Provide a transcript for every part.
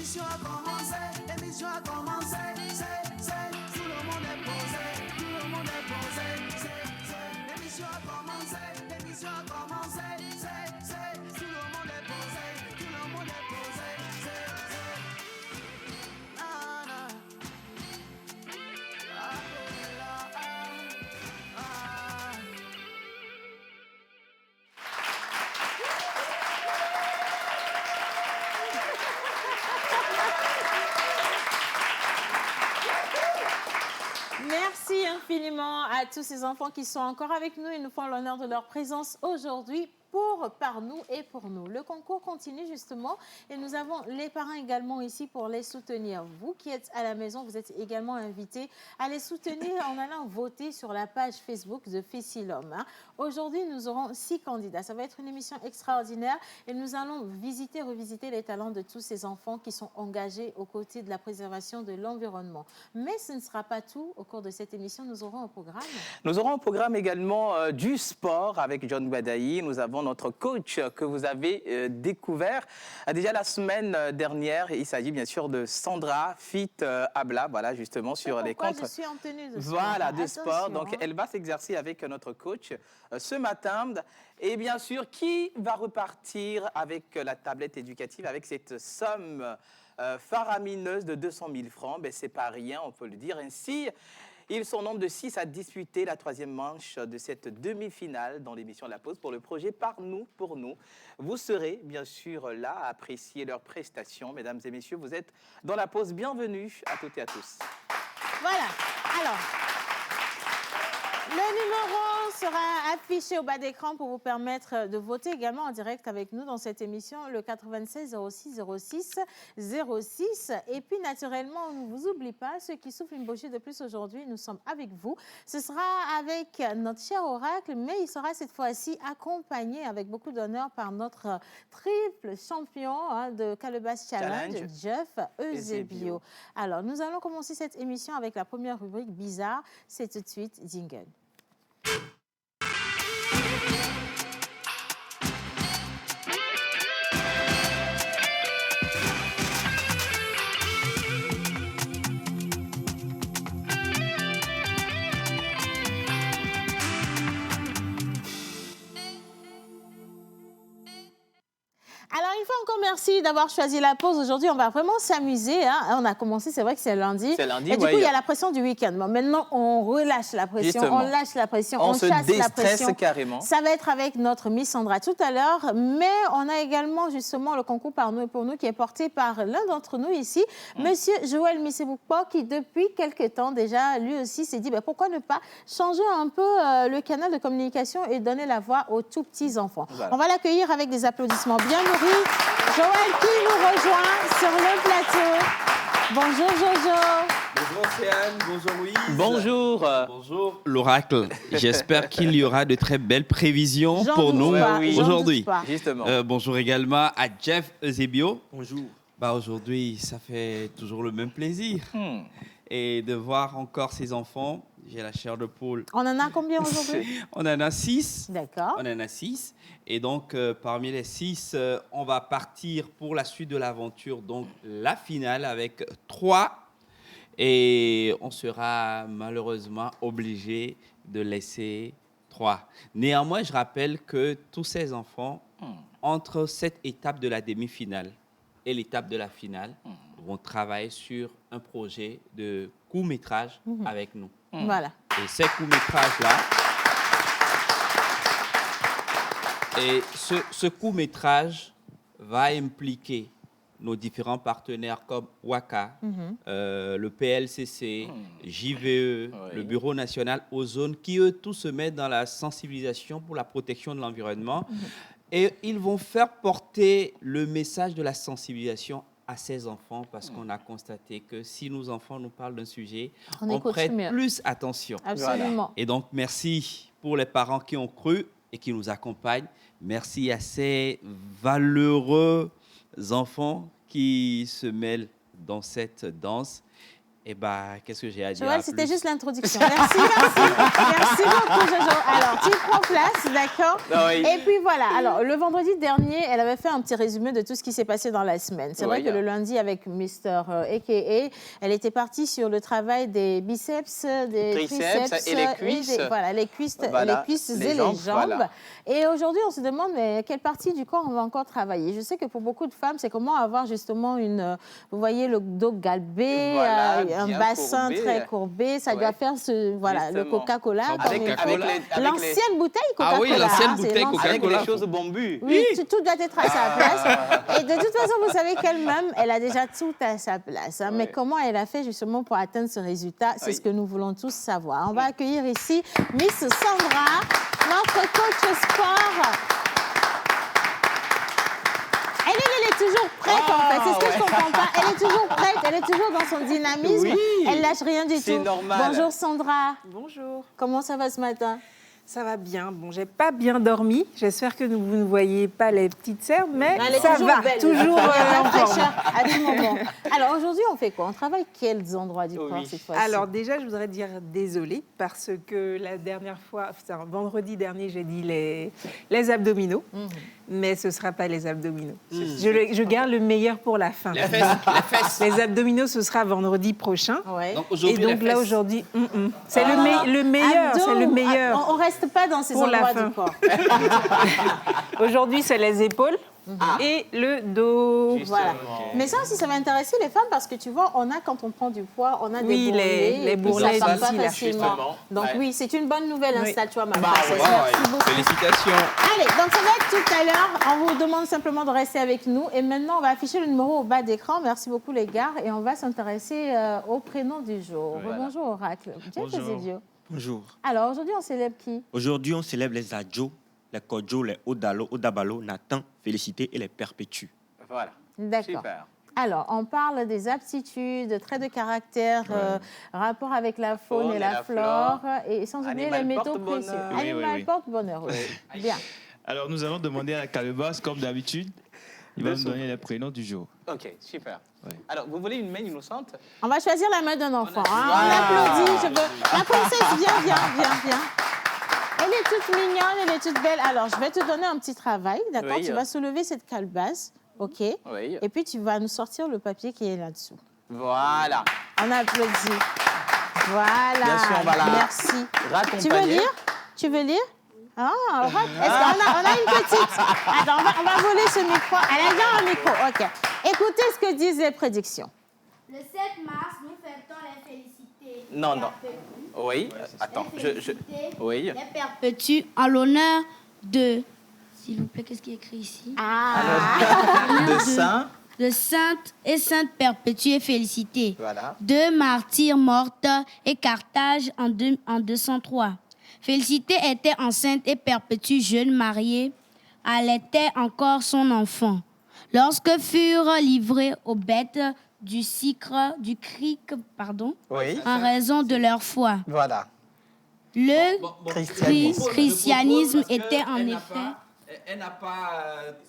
L'émission a commencé, l'émission a commencé. Tout le monde est posé, tout le monde est posé. L'émission a commencé, l'émission a commencé. Tout le monde est posé, tout le monde est posé. Ah, ah. Merci infiniment à tous ces enfants qui sont encore avec nous et nous font l'honneur de leur présence aujourd'hui par nous et pour nous. Le concours continue justement et nous avons les parents également ici pour les soutenir. Vous qui êtes à la maison, vous êtes également invités à les soutenir en allant voter sur la page Facebook de Facilum. Aujourd'hui, nous aurons 6 candidats. Ça va être une émission extraordinaire et nous allons revisiter les talents de tous ces enfants qui sont engagés aux côtés de la préservation de l'environnement. Mais ce ne sera pas tout. Au cours de cette émission, nous aurons un programme. Nous aurons un programme également du sport avec John Badaï. Nous avons notre coach que vous avez découvert déjà la semaine dernière. Il s'agit bien sûr de Sandra Fit Abla, voilà justement sur les comptes. Je suis en tenue de sport. Voilà, de sport. Donc elle va s'exercer avec notre coach ce matin. Et bien sûr, qui va repartir avec la tablette éducative, avec cette somme faramineuse de 200 000 francs? Ben, c'est pas rien, on peut le dire ainsi. Ils sont nombre de 6 à disputer la 3e manche de cette demi-finale dans l'émission La Pause pour le projet Par nous, pour nous. Vous serez bien sûr là à apprécier leurs prestations. Mesdames et messieurs, vous êtes dans La Pause. Bienvenue à toutes et à tous. Voilà. Alors, le numéro sera affiché au bas d'écran pour vous permettre de voter également en direct avec nous dans cette émission, le 96 06 06 06. Et puis, naturellement, on ne vous oublie pas, ceux qui soufflent une bouchée de plus aujourd'hui, nous sommes avec vous. Ce sera avec notre cher oracle, mais il sera cette fois-ci accompagné avec beaucoup d'honneur par notre triple champion de Calebasse Challenge, Jeff Eusebio. Alors, nous allons commencer cette émission avec la première rubrique bizarre. C'est tout de suite jingle. Alors, une fois encore, merci d'avoir choisi La Pause. Aujourd'hui, on va vraiment s'amuser. On a commencé, c'est vrai que c'est lundi. C'est lundi, et du coup, il y a la pression du week-end. Bon, maintenant, on relâche la pression, justement. on lâche la pression, on on se chasse la pression. carrément. Ça va être avec notre Miss Sandra tout à l'heure. Mais on a également, justement, le concours Par nous et pour nous qui est porté par l'un d'entre nous ici, Monsieur Joël Misseboupo, qui depuis quelques temps déjà, lui aussi, s'est dit pourquoi ne pas changer un peu le canal de communication et donner la voix aux tout petits enfants. Voilà. On va l'accueillir avec des applaudissements bien nourris. Joël qui nous rejoint sur le plateau. Bonjour Jojo. Bonjour Océane, bonjour Louise. Bonjour. Bonjour l'oracle. J'espère qu'il y aura de très belles prévisions pour nous aujourd'hui. Bonjour également à Jeff Eusebio. Bonjour. Aujourd'hui, ça fait toujours le même plaisir. Et de voir encore ces enfants, j'ai la chair de poule. On en a combien aujourd'hui? On en a 6. D'accord. On en a 6. Et donc, parmi les 6, on va partir pour la suite de l'aventure, donc la finale avec 3. Et on sera malheureusement obligé de laisser 3. Néanmoins, je rappelle que tous ces enfants, entre cette étape de la demi-finale et l'étape de la finale, vont travailler sur un projet de court-métrage avec nous. Voilà. Et ces courts-métrages-là, ce court-métrage va impliquer nos différents partenaires comme WACA, le PLCC, JVE, le Bureau national Ozone, qui eux tous se mettent dans la sensibilisation pour la protection de l'environnement. Et ils vont faire porter le message de la sensibilisation à ces enfants parce qu'on a constaté que si nos enfants nous parlent d'un sujet, on prête plus attention. Absolument. Voilà. Et donc, merci pour les parents qui ont cru et qui nous accompagnent. Merci à ces valeureux enfants qui se mêlent dans cette danse. Et bah, qu'est-ce que j'ai à dire? Joël, à c'était plus? juste l'introduction. Merci, merci. Merci beaucoup, Jojo. Alors, tu prends place, d'accord? Oui. Et puis voilà. Alors, le vendredi dernier, elle avait fait un petit résumé de tout ce qui s'est passé dans la semaine. C'est vrai Oui. que le lundi, avec Mr. A.K.A., elle était partie sur le travail des biceps, des Triceps et les cuisses. voilà, les cuisses, Voilà, les cuisses les et jambes, les jambes. voilà. Et aujourd'hui, on se demande mais quelle partie du corps on va encore travailler. Je sais que pour beaucoup de femmes, c'est comment avoir justement vous voyez, le dos galbé, Voilà, un bien bassin courbé. très courbé. Ça doit Ouais. faire le Justement. Coca-Cola. Sans comme il Avec- faut. avec les- L'ancienne bouteille Coca-Cola. Ah oui, l'ancienne hein, c'est bouteille l'ancienne. Avec Coca-Cola. les choses bon but. Oui, tout doit être à sa place. Et de toute façon, vous savez qu'elle-même, elle a déjà tout à sa place. hein. Mais Ouais. comment elle a fait justement pour atteindre ce résultat, c'est Oui. ce que nous voulons tous savoir. On va accueillir ici Miss Sandra, notre coach sport. Elle est toujours prête en fait, c'est ce que je comprends pas. Elle est toujours prête, elle est toujours dans son dynamisme. Oui. Elle lâche rien du tout. C'est normal. Bonjour Sandra, Bonjour, comment ça va ce matin? ça va bien. Bon, j'ai pas bien dormi. J'espère que vous ne voyez pas les petites cernes, mais Elle est ça toujours va, belle. toujours Il y a de en la forme. fraîcheur à tout moment. Alors aujourd'hui, on fait quoi? On travaille quels endroits du corps Oui. cette fois-ci? Alors déjà, je voudrais dire désolée parce que la dernière fois, enfin, vendredi dernier, j'ai dit les abdominaux, mais ce ne sera pas les abdominaux. Je garde le meilleur pour la fin. Les fesses, les fesses. Les abdominaux, ce sera vendredi prochain. Ouais. Donc Et aujourd'hui, donc les là, fesses. aujourd'hui, c'est le meilleur, Abdos, c'est le meilleur. On reste pas dans ces Pour la endroits fin. du corps. Aujourd'hui, c'est les épaules et le dos. Voilà. Mais ça aussi, ça va intéresser les femmes parce que tu vois, on a quand on prend du poids, on a Oui, des bourrelets. les et puis bourrelets ça part d'ici, pas là, facilement. justement. Donc Ouais. oui, c'est une bonne nouvelle. Oui. Installe-toi, ma Bah, princesse. ouais. Merci beaucoup. Félicitations. Allez, donc ça va être tout à l'heure. On vous demande simplement de rester avec nous. Et maintenant, on va afficher le numéro au bas d'écran. Merci beaucoup, les gars. Et on va s'intéresser au prénom du jour. Voilà. Bonjour, Oracle. Bonjour. Bonjour. Alors, aujourd'hui, on célèbre qui? Aujourd'hui, on célèbre les Adjo, les Kodjo, les Odalo, Odabalo, Nathan, Félicité et les Perpétues. Voilà. D'accord. Super. Alors, on parle des aptitudes, traits de caractère, rapport avec la faune et la flore, et sans oublier Animal les métaux porte-bonheur. précieux. Oui, Animal porte-bonheur, oui. Bien. Alors, nous allons demander à la calebasse, comme d'habitude. Il va nous donner les prénoms du jour. Ok, super. Ouais. Alors, vous voulez une main innocente? On va choisir la main d'un enfant. hein. Voilà. On applaudit. La princesse, viens. Elle est toute mignonne, elle est toute belle. Alors, je vais te donner un petit travail, d'accord? Oui. Tu vas soulever cette calebasse, ok? Oui. Et puis, tu vas nous sortir le papier qui est là-dessous. Voilà. On applaudit. Voilà. Bien sûr, on va la Merci. raccompagner. Tu veux lire? Tu veux lire? Ah, est-ce qu'on a une petite? Attends, on va voler ce micro. Elle a bien un micro, ok. Écoutez ce que disent les prédictions. Le 7 mars, nous fêtons les félicités. Non, non. Oui. Attends, Oui. Les perpétues en l'honneur de... S'il vous plaît, qu'est-ce qui est écrit ici? De Saint. De Sainte et Sainte Perpétue et Félicité. Voilà. Deux martyrs mortes et Carthage en 203. Félicité était enceinte et Perpétue, jeune mariée, allaitait encore son enfant. Lorsque furent livrés aux bêtes du cric, Oui. en raison de leur foi. Voilà. Le Christianisme. christianisme Je propose, parce était que en elle n'a effet... pas- Elle n'a pas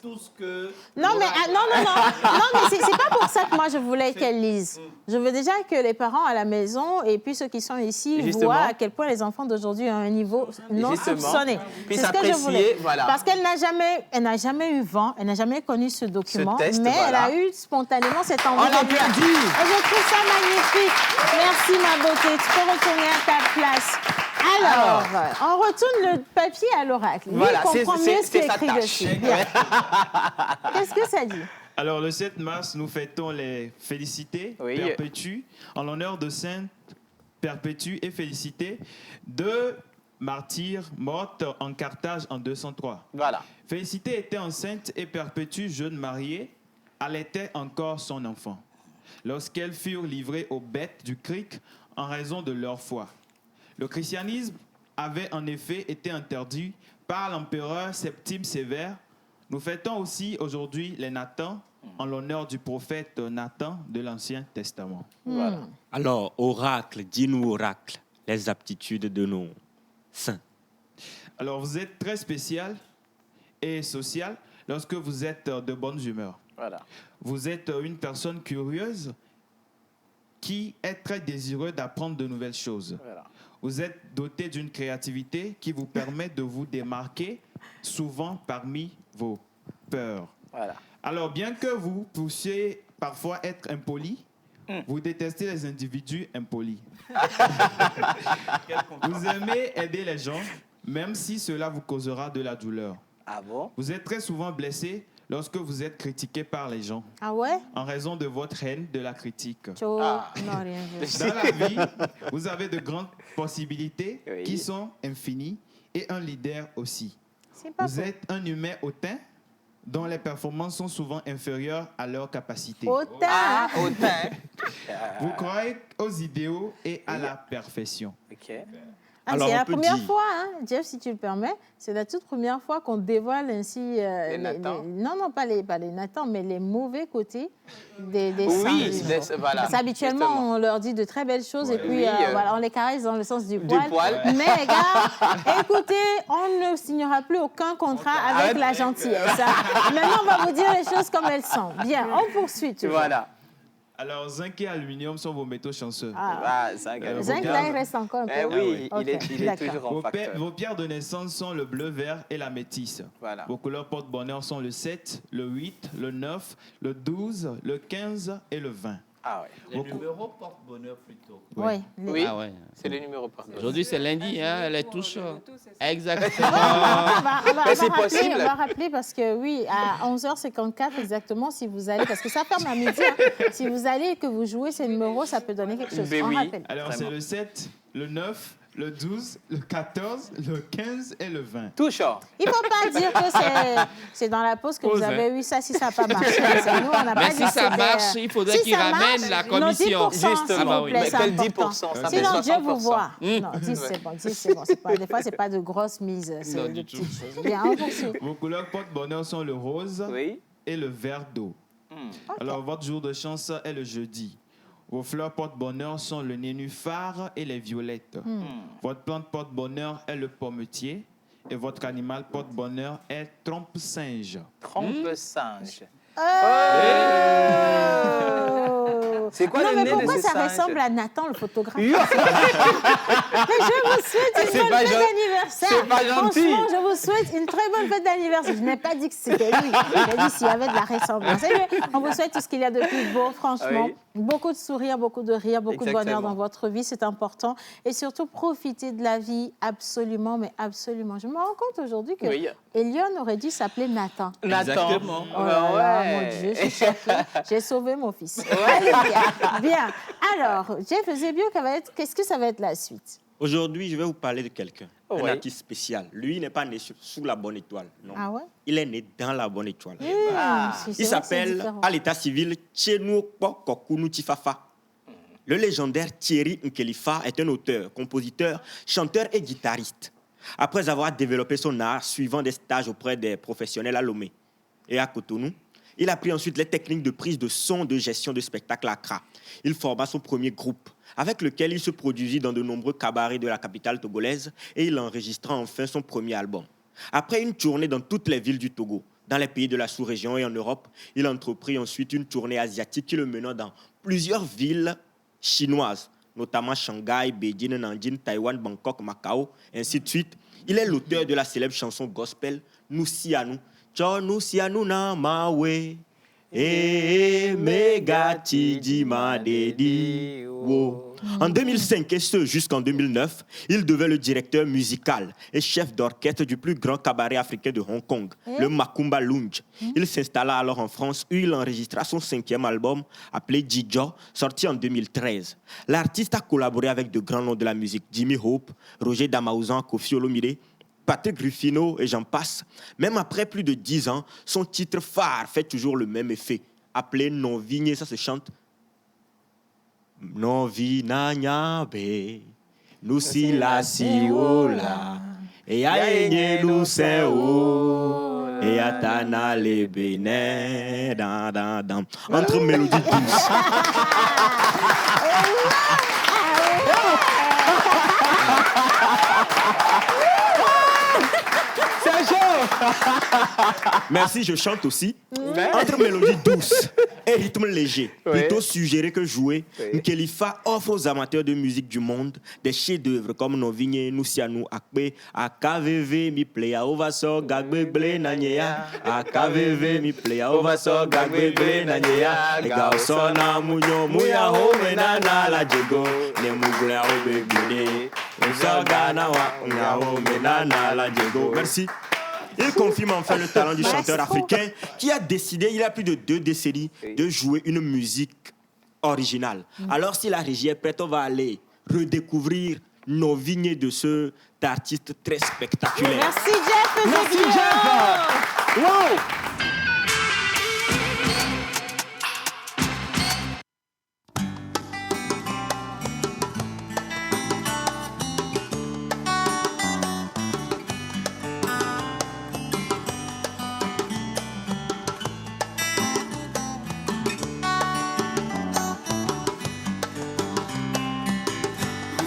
tout ce que... Non, mais non, mais c'est pas pour ça que moi je voulais qu'elle lise. Je veux déjà que les parents à la maison et puis ceux qui sont ici Justement. voient à quel point les enfants d'aujourd'hui ont un niveau non Justement. soupçonné. Puis C'est ce que je voulais. s'apprécier, voilà. Parce qu'elle n'a jamais eu vent, elle n'a jamais connu ce document, test, mais voilà. elle a eu spontanément cette On envie de lire. l'applaudit. Et je trouve ça magnifique. Merci ma beauté. Tu peux retourner à ta place. Alors, on retourne le papier à l'oracle. Lui, Voilà, il comprend mieux ce qui est sa écrit tâche. dessus. Bien. Qu'est-ce que ça dit? Alors, le 7 mars, nous fêtons les Félicités, Oui. Perpétues, en l'honneur de Sainte Perpétue et Félicité, deux martyrs mortes en Carthage en 203. Voilà. Félicité était enceinte et Perpétue, jeune mariée, allaitait encore son enfant. Lorsqu'elles furent livrées aux bêtes du cric en raison de leur foi. Le christianisme avait en effet été interdit par l'empereur Septime Sévère. Nous fêtons aussi aujourd'hui les Nathans en l'honneur du prophète Nathan de l'Ancien Testament. Voilà. Alors, oracle, dis-nous oracle, les aptitudes de nos saints. Alors, vous êtes très spécial et social lorsque vous êtes de bonne humeur. Voilà. Vous êtes une personne curieuse qui êtes très désireux d'apprendre de nouvelles choses. Voilà. Vous êtes doté d'une créativité qui vous permet de vous démarquer souvent parmi vos peurs. Voilà. Alors, bien que vous puissiez parfois être impoli, vous détestez les individus impolis. Vous aimez aider les gens, même si cela vous causera de la douleur. Ah bon? Vous êtes très souvent blessé lorsque vous êtes critiqué par les gens, Ah ouais? en raison de votre haine de la critique. Ciao. Ah. Non, rien vu. Dans la vie, vous avez de grandes possibilités Oui. qui sont infinies et un leader aussi. C'est pas Vous faux. êtes un humain hautain dont les performances sont souvent inférieures à leurs capacités. Autant. Ah, autant. Vous croyez aux idéaux et à la perfection. OK. Ah, Alors, c'est on la peut première dire- fois, hein, Jeff, si tu le permets, c'est la toute première fois qu'on dévoile ainsi... Nathan. non, pas les Nathan, mais les mauvais côtés des Oui, singes. voilà. Parce qu'habituellement, Justement. on leur dit de très belles choses et puis Oui, voilà, on les caresse dans le sens du Du poil. poil. Mais les gars, écoutez, on ne signera plus aucun contrat avec la gentillesse. Hein. Maintenant, on va vous dire les choses comme elles sont. Bien, on poursuit. toujours. Voilà. Alors, zinc et aluminium sont vos métaux chanceux. Ah, Ah, ça, Zinc, là, il reste encore un peu. Eh oui, Ah oui. il est Ok, toujours en Vos, facteur. vos pierres de naissance sont le bleu, vert et la métisse. Voilà. Vos couleurs porte-bonheur sont le 7, le 8, le 9, le 12, le 15 et le 20. Ah ouais. Les numéros portent bonheur plutôt. Oui. Oui, Ah ouais. c'est les numéros par Aujourd'hui, c'est lundi, hein, les touches. Exactement. Mais c'est possible. On va rappeler parce que oui, à 11h54 exactement, si vous allez, parce que ça ferme à midi, hein, si vous allez et que vous jouez ces numéros, ça peut donner quelque chose. Ben On oui. rappelle. Alors, Vraiment. c'est le 7, le 9, le 12, le 14, le 15 et le 20. Touchant. Il ne faut pas dire que c'est dans la pause que Pause, vous avez hein. eu ça si ça n'a pas marché. C'est nous, on n'a pas Mais dit si que ça c'était, marche, il faudrait si qu'il ça ramène marche, la nos commission. 10%, s'il Justement. vous Ah bah oui. plaît, Mais c'est quel important. 10%, ça fait Sinon, Dieu vous 60%. voit. Non, 10, c'est bon. 10, c'est bon. Des fois, ce n'est pas de grosses mises. C'est Non, de du petites choses. Bien, on poursuit. Vos couleurs porte-bonheur sont le rose Oui. et le vert d'eau. Alors, votre jour de chance est le jeudi. Vos fleurs porte-bonheur sont le nénuphar et les violettes. Votre plante porte-bonheur est le pommetier. Et votre animal porte-bonheur est trompe-singe. Trompe singe. Oh. C'est quoi Non, le mais nez pourquoi de ce ça singe? ressemble à Nathan, le photographe? Mais je vous souhaite une C'est bonne pas fête gen- d'anniversaire. c'est pas gentil. Franchement, je vous souhaite une très bonne fête d'anniversaire. Je n'ai pas dit que c'était lui. J'ai dit s'il y avait de la ressemblance. Et lui, on vous souhaite tout ce qu'il y a de plus beau, franchement. Oui. Beaucoup de sourires, beaucoup de rire, beaucoup de bonheur Exactement. dans votre vie. C'est important. Et surtout, profitez de la vie absolument, mais absolument. Je me rends compte aujourd'hui que Oui. Elion aurait dû s'appeler Nathan. Nathan. Exactement. Oh là là, mon Ouais. Dieu, je suis choquée. J'ai sauvé mon fils. Alléluia. Bien. Alors, Jeff Eusebio, qu'est-ce que ça va être la suite? Aujourd'hui, je vais vous parler de quelqu'un, un Ouais. artiste spécial. Lui, il n'est pas né sous la bonne étoile. Non. Ah ouais? Il est né dans la bonne étoile. C'est Il vrai que c'est s'appelle, différent. à l'état civil, Tchenouokpo Kokunu Tifafa. Le légendaire Thierry Nkelifa est un auteur, compositeur, chanteur et guitariste. Après avoir développé son art suivant des stages auprès des professionnels à Lomé et à Cotonou, il a appris ensuite les techniques de prise de son de gestion de spectacle à Accra. Il forma son premier groupe, avec lequel il se produisit dans de nombreux cabarets de la capitale togolaise et il enregistra enfin son premier album. Après une tournée dans toutes les villes du Togo, dans les pays de la sous-région et en Europe, il entreprit ensuite une tournée asiatique qui le mena dans plusieurs villes chinoises, notamment Shanghai, Beijing, Nanjing, Taïwan, Bangkok, Macao, ainsi de suite. Il est l'auteur de la célèbre chanson gospel Nous Sianou, Cho Nous Sianou na mawe, Megati di ma dedi wo. En 2005 et ce jusqu'en 2009, il devint le directeur musical et chef d'orchestre du plus grand cabaret africain de Hong Kong, le Macumba Lounge. Il s'installa alors en France où il enregistra son 5e album appelé Djijo, sorti en 2013. L'artiste a collaboré avec de grands noms de la musique, Jimmy Hope, Roger Damaouzan, Koffi Olomide, Patrick Ruffino et j'en passe. Même après plus de 10 ans, son titre phare fait toujours le même effet. Appelé Non Vigné, ça se chante. Non Vina Nyabe, nous si la si ola, et aïe nous c'est o, et atana le bénin, dan dan dan. Entre mélodies douces. Merci, je chante aussi. Entre mélodies douces et rythme léger, Oui. plutôt suggéré que joué, Oui. Nkelifa offre aux amateurs de musique du monde des chefs-d'œuvre comme Novigne, Nusianu, Akbe, AKVV, Mi Playa, Ovaso, Gagbegle, Nanyea, AKVV, Mi Playa, Ovaso, Gagbegle, Nanyea, Gaosona, Munyo, Muya, Home, Nana, La Jego, Nemugula, Obegede, Home, Nana, La Jego. Merci. Il confirme enfin le talent du chanteur africain qui a décidé, il y a plus de 2 décennies, de jouer une musique originale. Alors, si la régie est prête, on va aller redécouvrir nos vignes de cet artiste très spectaculaire. Merci Jeff. Merci, Zebio. Jeff. Wow.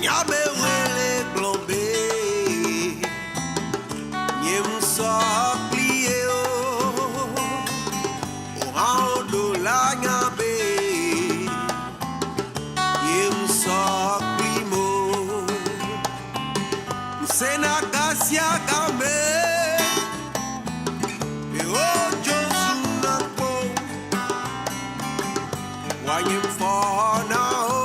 Nyabe wele glombe, nyem so plié o hao do la nyabe, nyem so primo, sena kasia kambe, e o josuna po, wanyem fona o.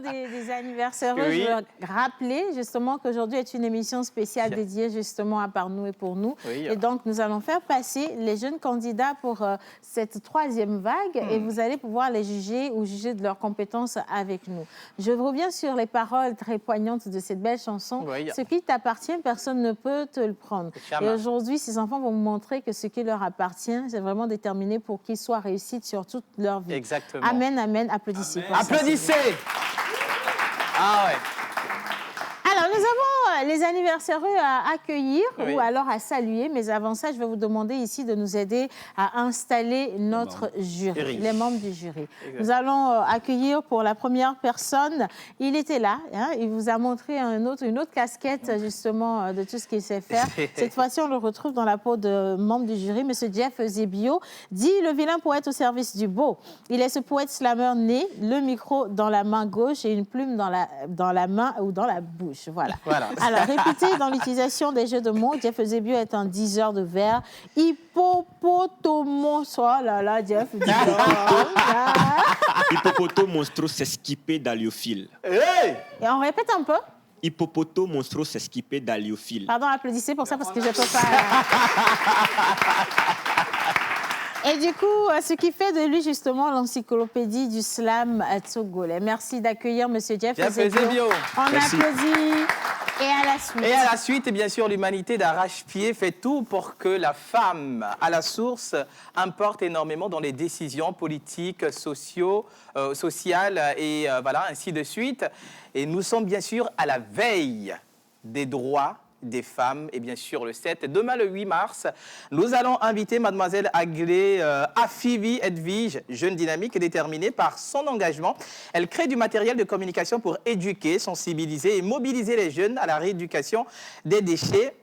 Des anniversaires, Oui. je veux rappeler justement qu'aujourd'hui est une émission spéciale dédiée justement à Par nous et pour nous. Oui. Et donc, nous allons faire passer les jeunes candidats pour cette 3e vague et vous allez pouvoir les juger ou juger de leurs compétences avec nous. Je reviens sur les paroles très poignantes de cette belle chanson. Oui. Ce qui t'appartient, personne ne peut te le prendre. Jamais. Et aujourd'hui, ces enfants vont vous montrer que ce qui leur appartient, c'est vraiment déterminé pour qu'ils soient réussis sur toute leur vie. Exactement. Amen, amen. Applaudissez. pour ça. Applaudissez. Ah ouais. Alors, nous avons les anniversaires à accueillir Oui. ou alors à saluer. Mais avant ça, je vais vous demander ici de nous aider à installer notre jury, les membres du jury. Exact. Nous allons accueillir pour la première personne. Il était là, hein, il vous a montré une autre casquette justement de tout ce qu'il sait faire. Cette fois-ci, on le retrouve dans la peau de membre du jury, Monsieur Jeff Zebio, dit le vilain poète au service du beau. Il est ce poète slammer né, le micro dans la main gauche et une plume dans la main ou dans la bouche. Voilà. Alors, réputé dans l'utilisation des jeux de mots, Jeff Zebio est un diseur de vers. Hippopotomos. Oh là là, Jeff. Hippopoto monstro s'esquiper d'aliophile. Hey! Et on répète un peu. Hippopoto monstros esquipe d'aliophile. Pardon, applaudissez pour ça parce que je ne peux pas. Et du coup, ce qui fait de lui justement l'encyclopédie du slam togolais. Merci d'accueillir Monsieur Jeff Eusebio. On Merci. applaudit. Et à la suite. Et à la suite, bien sûr, l'humanité d'arrache-pied fait tout pour que la femme, à la source, importe énormément dans les décisions politiques, sociales et voilà, ainsi de suite. Et nous sommes bien sûr à la veille des droits des femmes et bien sûr le 7. Demain, le 8 mars, nous allons inviter mademoiselle Aglé Afivi Edwige, jeune dynamique et déterminée par son engagement. Elle crée du matériel de communication pour éduquer, sensibiliser et mobiliser les jeunes à la rééducation des déchets,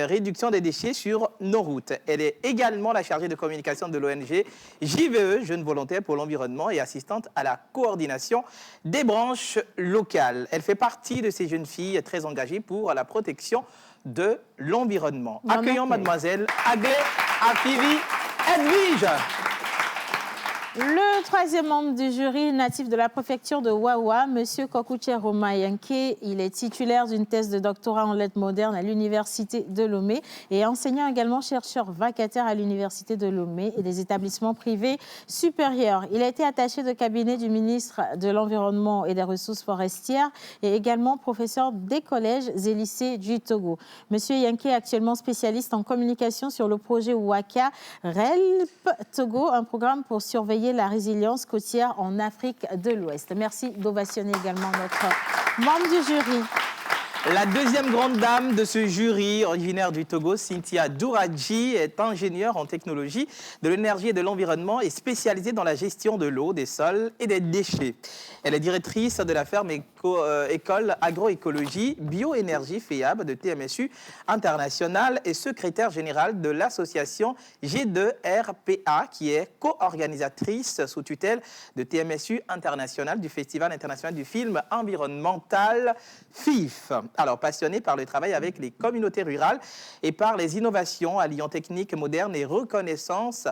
réduction des déchets sur nos routes. Elle est également la chargée de communication de l'ONG JVE, Jeunes Volontaires pour l'Environnement, et assistante à la coordination des branches locales. Elle fait partie de ces jeunes filles très engagées pour la protection de l'environnement. Accueillons mademoiselle Aglé Afivi Edwige. Le troisième membre du jury natif de la préfecture de Wawa, M. Kokuche Romayanke, il est titulaire d'une thèse de doctorat en lettres modernes à l'université de Lomé et enseignant également chercheur vacataire à l'université de Lomé et des établissements privés supérieurs. Il a été attaché de cabinet du ministre de l'Environnement et des Ressources forestières et également professeur des collèges et lycées du Togo. M. Yanke est actuellement spécialiste en communication sur le projet Waka RELP Togo, un programme pour surveiller la résilience côtière en Afrique de l'Ouest. Merci d'ovationner également notre membre du jury. La deuxième grande dame de ce jury, originaire du Togo, Cynthia Douradji, est ingénieure en technologie de l'énergie et de l'environnement et spécialisée dans la gestion de l'eau, des sols et des déchets. Elle est directrice de la ferme École Agroécologie Bioénergie FEAB de TMSU International et secrétaire générale de l'association G2RPA, qui est co-organisatrice sous tutelle de TMSU International du Festival international du film environnemental FIF. Alors, passionnée par le travail avec les communautés rurales et par les innovations alliant techniques modernes et reconnaissance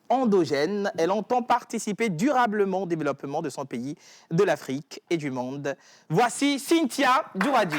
endogène, elle entend participer durablement au développement de son pays, de l'Afrique et du monde. Voici Cynthia Douradji.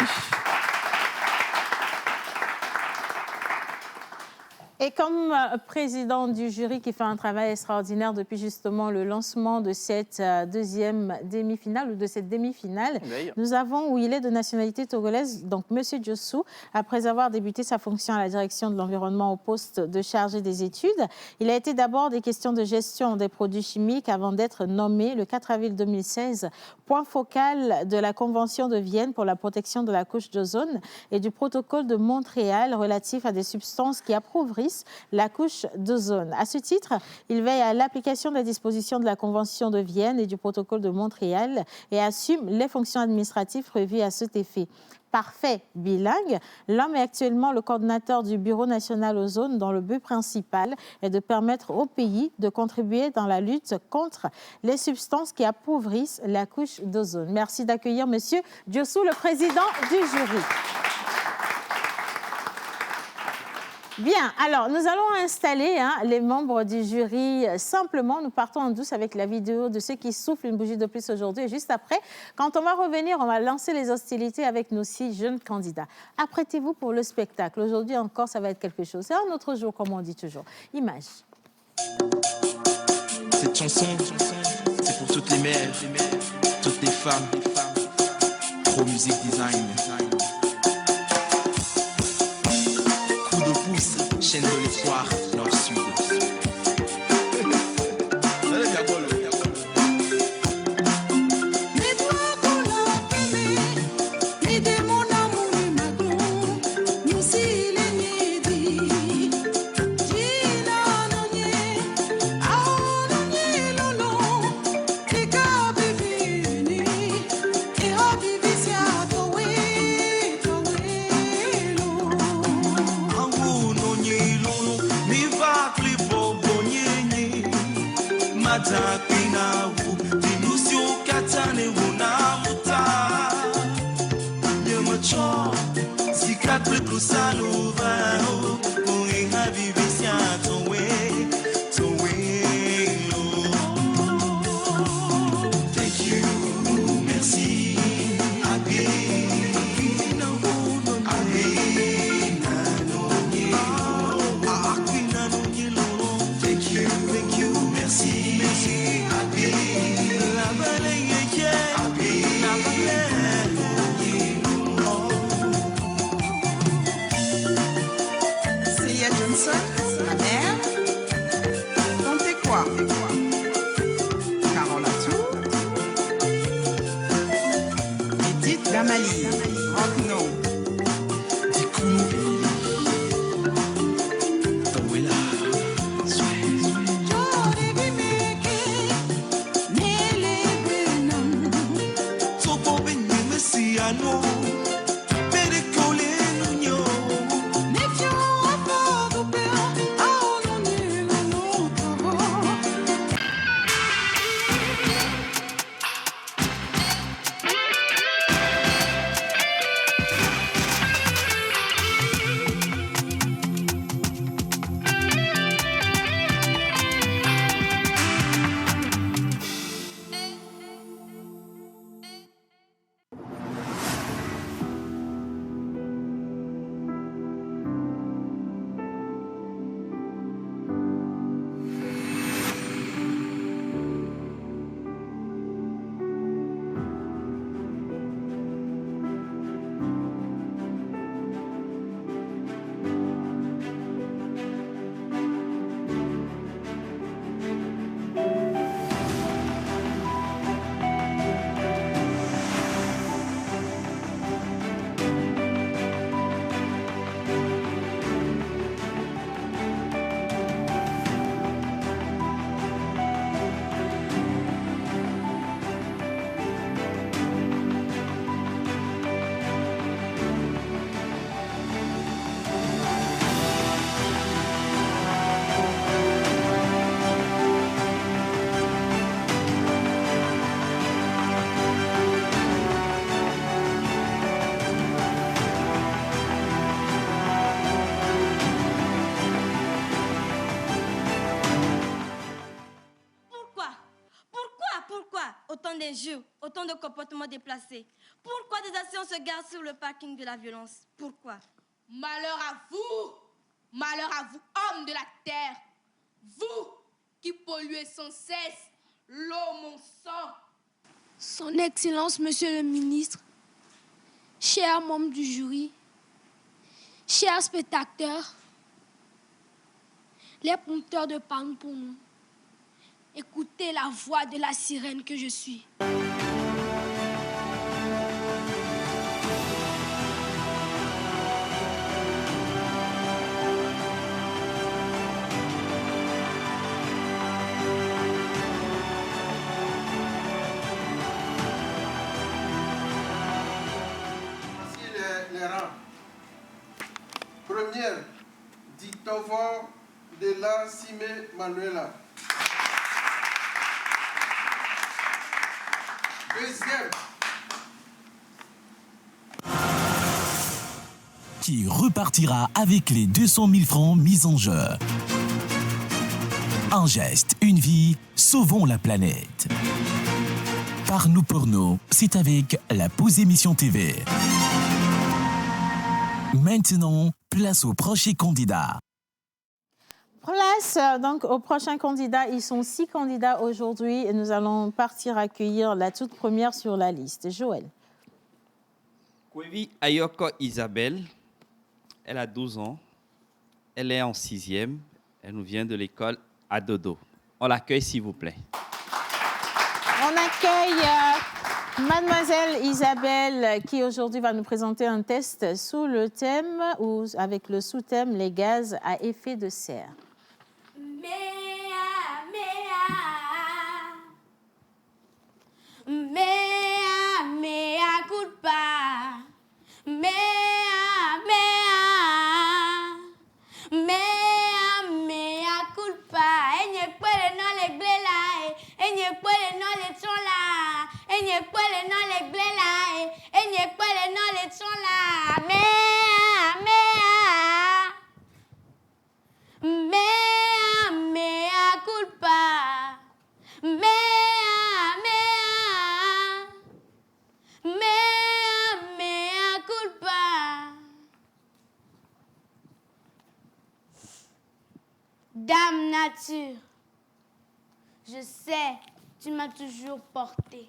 Et comme président du jury qui fait un travail extraordinaire depuis justement le lancement de cette deuxième demi-finale ou de cette demi-finale, nous avons où il est de nationalité togolaise, donc M. Diossou, après avoir débuté sa fonction à la direction de l'environnement au poste de chargé des études. Il a été d'abord des questions de gestion des produits chimiques avant d'être nommé le 4 avril 2016 point focal de la Convention de Vienne pour la protection de la couche d'ozone et du protocole de Montréal relatif à des substances qui appauvrissent la couche d'ozone. À ce titre, il veille à l'application des dispositions de la Convention de Vienne et du protocole de Montréal et assume les fonctions administratives prévues à cet effet. Parfait bilingue, l'homme est actuellement le coordinateur du Bureau national ozone dont le but principal est de permettre au pays de contribuer dans la lutte contre les substances qui appauvrissent la couche d'ozone. Merci d'accueillir M. Diossou, le président du jury. Bien, alors nous allons installer les membres du jury simplement. Nous partons en douce avec la vidéo de ceux qui soufflent une bougie de plus aujourd'hui. Et juste après, quand on va revenir, on va lancer les hostilités avec nos 6 jeunes candidats. Apprêtez-vous pour le spectacle. Aujourd'hui encore, ça va être quelque chose. C'est un autre jour, comme on dit toujours. Image. Cette chanson, c'est pour toutes les mères, toutes les femmes. Pro Music Design. Chaîne de l'espoir, Nord-Sud. Thank you, merci. Damali, Rockno, Dikounou, Tawela, Sopo benye mesiano, Pedicole Nuno. Pourquoi autant d'injures, autant de comportements déplacés? Pourquoi des actions se gardent sur le parking de la violence? Pourquoi? Malheur à vous, hommes de la terre, vous qui polluez sans cesse l'eau, mon sang. Son Excellence, Monsieur le Ministre, chers membres du jury, chers spectateurs, les prompteurs de Parle pour nous, écoutez la voix de la sirène que je suis. Les rangs. Première, Dictovo de la Cime Manuela. Deuxième. Qui repartira avec les 200 000 francs mis en jeu. Un geste, une vie, sauvons la planète. Par nous pour nous, c'est avec la pause émission TV. Maintenant, place au prochain candidat. Place donc aux prochains candidats. Ils sont 6 candidats aujourd'hui et nous allons partir accueillir la toute première sur la liste. Joël. Kwevi Ayoko Isabelle, elle a 12 ans. Elle est en 6e. Elle nous vient de l'école Adodo. On l'accueille, s'il vous plaît. On accueille Mademoiselle Isabelle qui aujourd'hui va nous présenter un test sous le thème ou avec le sous-thème les gaz à effet de serre. Mea culpa, mea culpa. Enye puede no le glela, enye puede no le chola, enye puede no le glela, enye puede no le chola. Mea culpa, mea culpa. Dame nature, je sais, tu m'as toujours porté.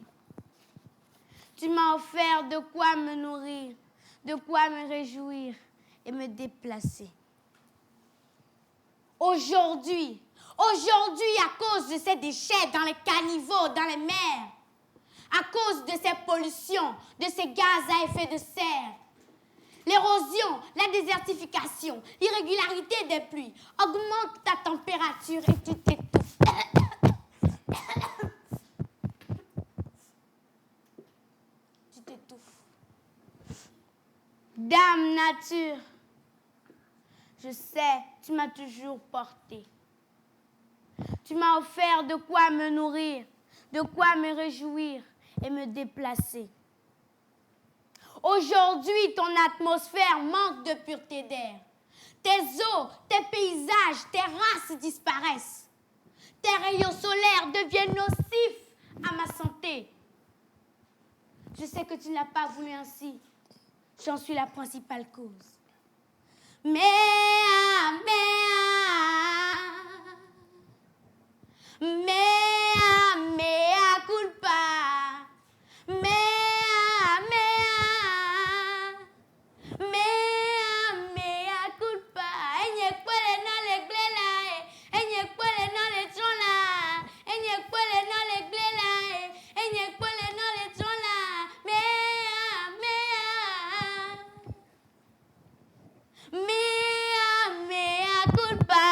Tu m'as offert de quoi me nourrir, de quoi me réjouir et me déplacer. Aujourd'hui, à cause de ces déchets dans les caniveaux, dans les mers, à cause de ces pollutions, de ces gaz à effet de serre. L'érosion, la désertification, l'irrégularité des pluies augmentent ta température et tu t'étouffes. Tu t'étouffes. Dame nature, je sais, tu m'as toujours porté. Tu m'as offert de quoi me nourrir, de quoi me réjouir et me déplacer. Aujourd'hui, ton atmosphère manque de pureté d'air. Tes eaux, tes paysages, tes races disparaissent. Tes rayons solaires deviennent nocifs à ma santé. Je sais que tu ne l'as pas voulu ainsi. J'en suis la principale cause. Mea culpa. Mea culpa. Enye kwele na le glela enye kwele na le tronla. Enye kwele na le glela enye kwele na le tronla. Mea culpa. Mea culpa.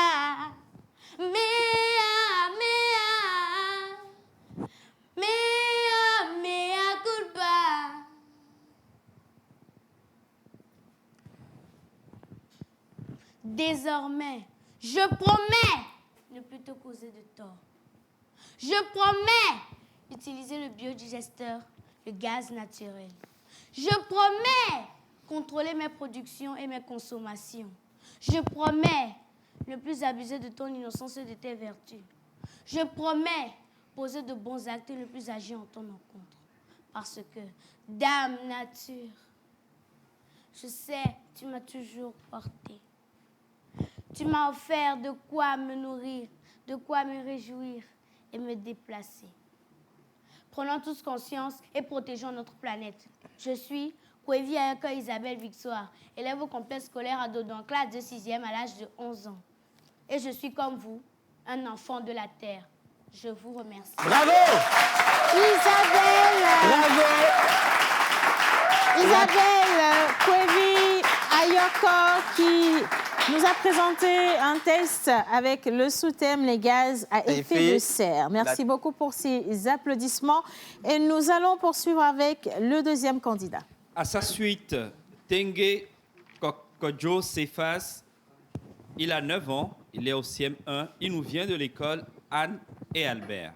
Désormais, je promets ne plus te causer de tort. Je promets d'utiliser le biodigesteur, le gaz naturel. Je promets contrôler mes productions et mes consommations. Je promets ne plus abuser de ton innocence et de tes vertus. Je promets poser de bons actes et ne plus agir en ton encontre. Parce que, dame nature, je sais, tu m'as toujours porté. Tu m'as offert de quoi me nourrir, de quoi me réjouir et me déplacer. Prenons tous conscience et protégeons notre planète. Je suis Kwevi Ayaka Isabelle Victoire, élève au complexe scolaire à Dodo en classe de 6e à l'âge de 11 ans. Et je suis comme vous, un enfant de la Terre. Je vous remercie. Bravo! Isabelle! Bravo! Isabelle Kwevi Ayoko qui nous a présenté un test avec le sous-thème les gaz à effet de serre. Merci beaucoup pour ces applaudissements. Et nous allons poursuivre avec le deuxième candidat. À sa suite, Tengue Kodjo Cephas, il a 9 ans, il est au CM1, il nous vient de l'école Anne et Albert.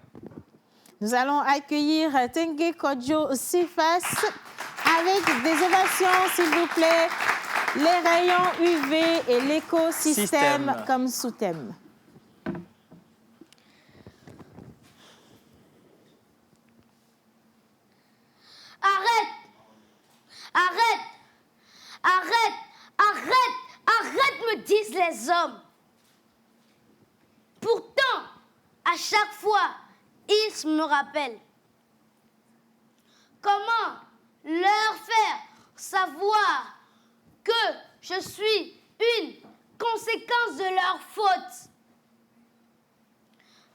Nous allons accueillir Tengue Kodjo Cephas avec des ovations, s'il vous plaît. Les rayons UV et l'écosystème comme sous-thème. Arrête! Arrête! Arrête! Arrête! Arrête, me disent les hommes. Pourtant, à chaque fois, ils me rappellent. Comment leur faire savoir que je suis une conséquence de leur faute,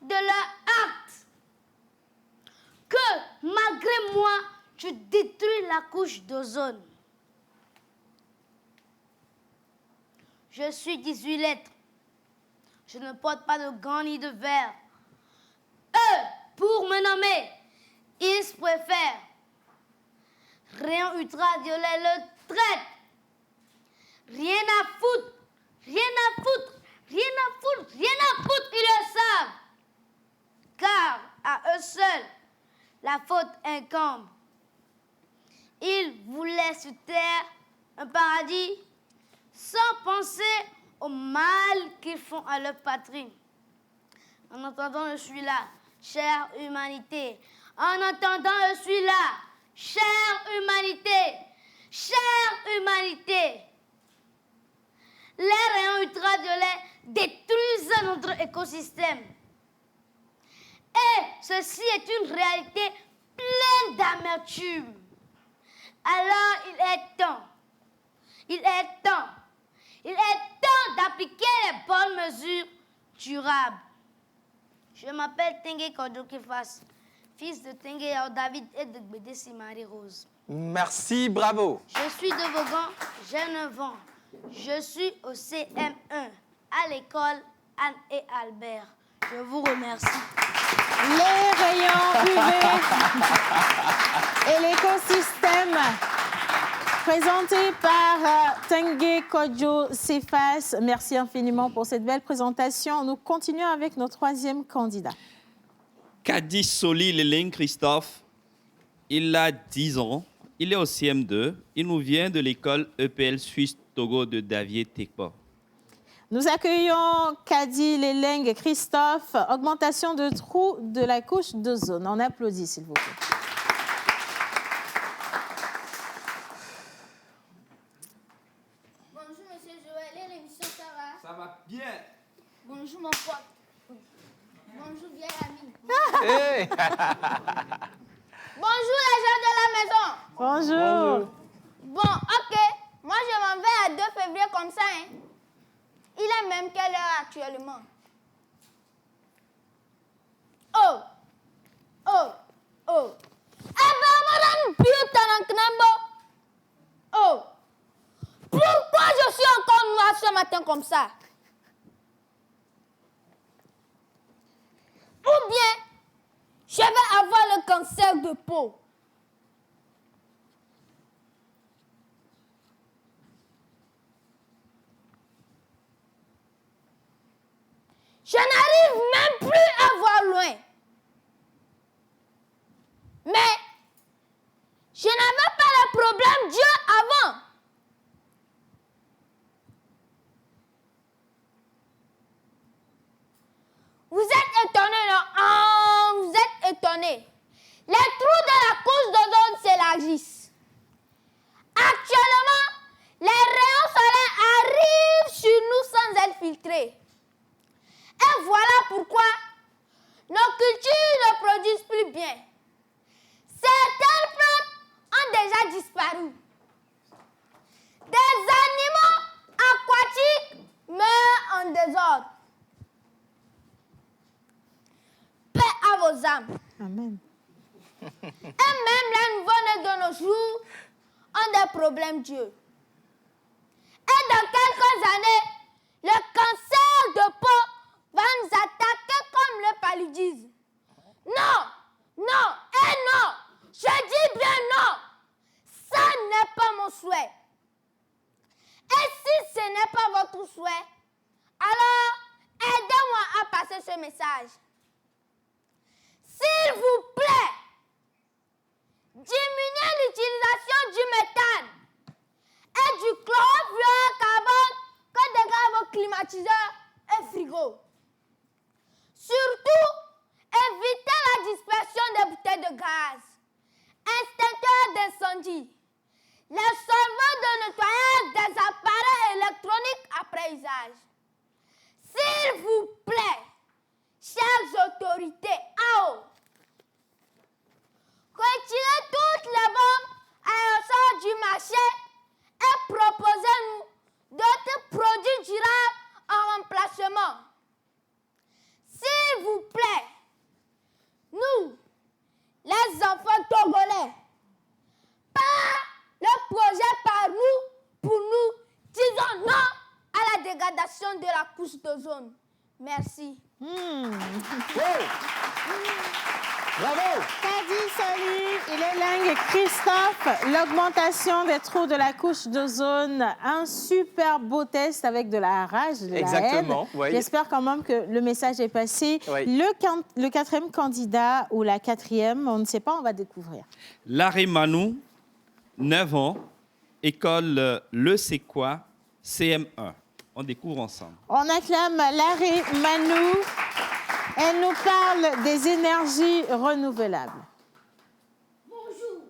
de leur acte, que malgré moi, je détruis la couche d'ozone. Je suis 18 lettres. Je ne porte pas de gants ni de verre. Eux, pour me nommer, ils préfèrent rayon ultraviolet le traite. Rien à foutre, rien à foutre, rien à foutre, rien à foutre, ils le savent. Car à eux seuls, la faute incombe. Ils voulaient sur terre un paradis sans penser au mal qu'ils font à leur patrie. En attendant, je suis là, chère humanité. En attendant, je suis là, chère humanité, chère humanité. Les rayons ultraviolets détruisent notre écosystème. Et ceci est une réalité pleine d'amertume. Alors il est temps d'appliquer les bonnes mesures durables. Je m'appelle Tengue Kodjo Cephas, fils de Tengueyao David et de Gbedessi Marie-Rose. Merci, bravo. Je suis de Vaughan, j'ai 9 ans. Je suis au CM1 à l'école Anne et Albert. Je vous remercie. Les rayons UV et l'écosystème présenté par Tengue Kodjo Cephas. Merci infiniment pour cette belle présentation. Nous continuons avec notre troisième candidat. Kadi Soli Leleng Christophe, il a 10 ans, il est au CM2, il nous vient de l'école EPL Suisse Togo de Davier Tekpo. Nous accueillons Kadi Leleng Christophe, augmentation de trous de la couche d'ozone. On applaudit, s'il vous plaît. Bonjour, monsieur Joël et l'émission Sarah. Ça va bien. Bonjour, mon pote. Bonjour, vieille amie. Hey. Bonjour, les gens de la maison. Bonjour. Bon, ok. Moi, je m'en vais à 2 février comme ça. Hein. Il est même quelle heure actuellement? Oh. Oh. Oh. Eh ben, madame, putain, oh. Pourquoi je suis encore noire ce matin comme ça? Ou bien, je vais avoir le cancer de peau. Je n'arrive même plus à voir loin. Mais, je n'avais pas le problème Dieu avant. Vous êtes étonnés, non? Ah, vous êtes étonnés. Les trous de la couche d'ozone s'élargissent. Actuellement, les rayons solaires arrivent sur nous sans être filtrés. Et voilà pourquoi nos cultures ne produisent plus bien. Certaines plantes ont déjà disparu. Des animaux aquatiques meurent en désordre. Paix à vos âmes. Amen. Et même les nouveau-nés de nos jours ont des problèmes Dieu. Et dans quelques années, le cancer de peau va nous attaquer comme le paludisme. Non, non et non. Je dis bien non. Ça n'est pas mon souhait. Et si ce n'est pas votre souhait, alors aidez-moi à passer ce message. S'il vous plaît, diminuez l'utilisation du méthane et du chlorofluorocarbone que dégagent vos climatiseurs et frigos. Surtout, évitez la dispersion des bouteilles de gaz, extincteurs d'incendie, les solvants de nettoyage des appareils électroniques après usage. S'il vous plaît, chères autorités, retirez toutes les bombes aérosols du marché et proposez-nous d'autres produits durables en remplacement. S'il vous plaît, nous, les enfants togolais, par le projet par nous, pour nous, disons non à la dégradation de la couche d'ozone. Merci. Bravo. Kadi Soli, il est Leng Christophe, l'augmentation des trous de la couche d'ozone, un super beau test avec de la rage, de la Exactement, haine. oui. J'espère quand même que le message est passé. Oui. Le quatrième candidat ou la quatrième, on ne sait pas, on va découvrir. Larry Manou, 9 ans, école Le C'est quoi, CM1. On découvre ensemble. On acclame Larry Manou. Elle nous parle des énergies renouvelables. Bonjour.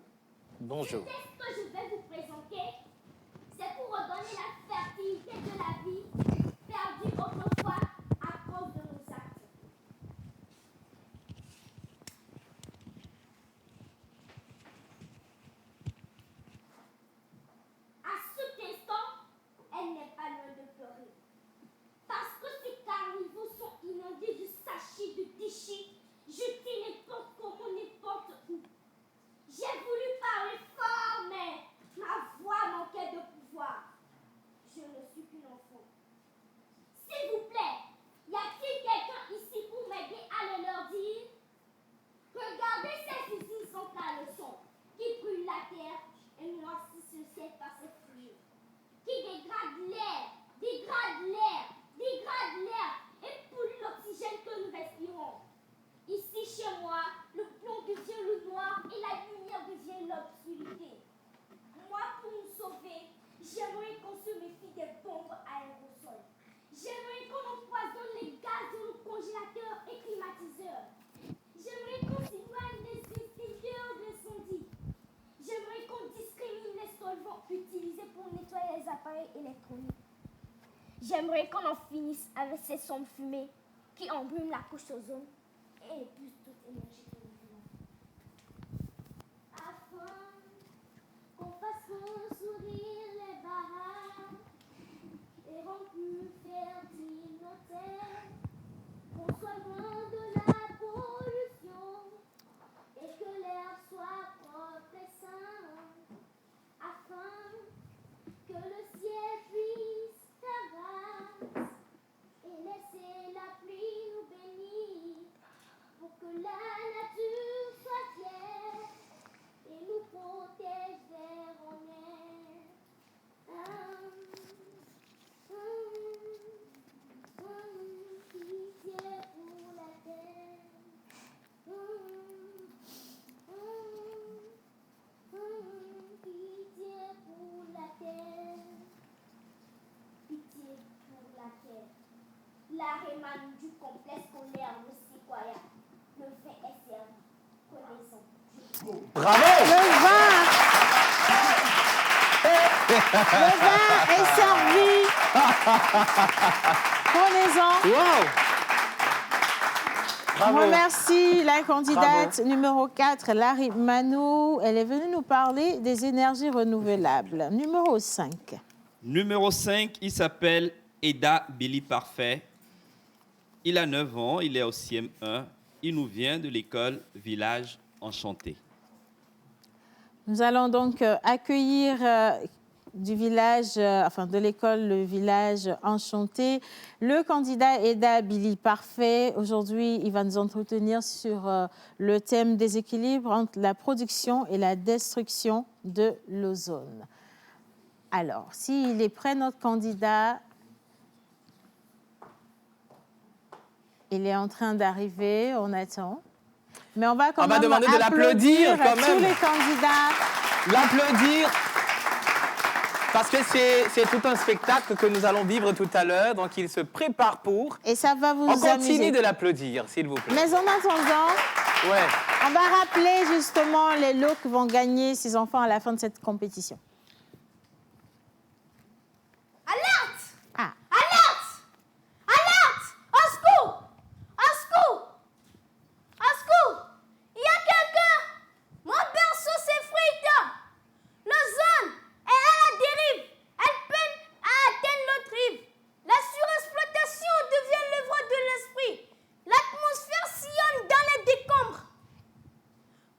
Bonjour. Le test que je vais vous présenter, c'est pour redonner la fertilité de la vie perdue autrefois à cause de nos actes. À cet instant, elle n'est pas loin de pleurer. Parce que ces carnivores sont inondés de sachets de déchets jetés n'importe comment, n'importe appareils électroniques. J'aimerais qu'on en finisse avec ces sombres fumées qui embrument la couche ozone et épuisent toute énergie renouvelable. Afin qu'on fasse sourire les baraques et rendre plus fertile nos terres, qu'on soit loin de la pollution et que l'air soit propre et sain, afin que le ciel puisse faire grâce et laisser la pluie nous bénir, pour que la nature soit fière et nous protège vers en air. Pitié pour la terre. Pitié pour la terre. Pitié pour la terre. L'arrêt manu du complexe scolaire de Sequoia. Le vin est servi. Prenez-en. Bravo! Le vin est servi. Prenez-en. Wow! On remercie la candidate numéro 4, Larry Manou. Elle est venue nous parler des énergies renouvelables. Numéro 5. Numéro 5, il s'appelle Eda Billy Parfait. Il a 9 ans, il est au CM1. Il nous vient de l'école Village Enchanté. Nous allons donc accueillir du village, de l'école Le Village Enchanté, le candidat Eda Billy Parfait. Aujourd'hui, il va nous entretenir sur le thème des équilibres entre la production et la destruction de l'ozone. Alors, s'il est prêt, notre candidat, il est en train d'arriver, on attend. Mais on va quand même demander de l'applaudir quand tous même. les candidats. L'applaudir. Parce que c'est tout un spectacle que nous allons vivre tout à l'heure, donc il se prépare pour. Et ça va vous On continue amuser. de l'applaudir, s'il vous plaît. Mais en attendant, Ouais. on va rappeler justement les lots que vont gagner ces enfants à la fin de cette compétition. Alerte! Ah. Alerte! Alerte! Au secours! Au secours! Au secours! Il y a quelqu'un! Mon berceau s'effrite! L'ozone est à la dérive! Elle peine à atteindre l'autre rive! La surexploitation devient l'œuvre de l'esprit! L'atmosphère sillonne dans les décombres!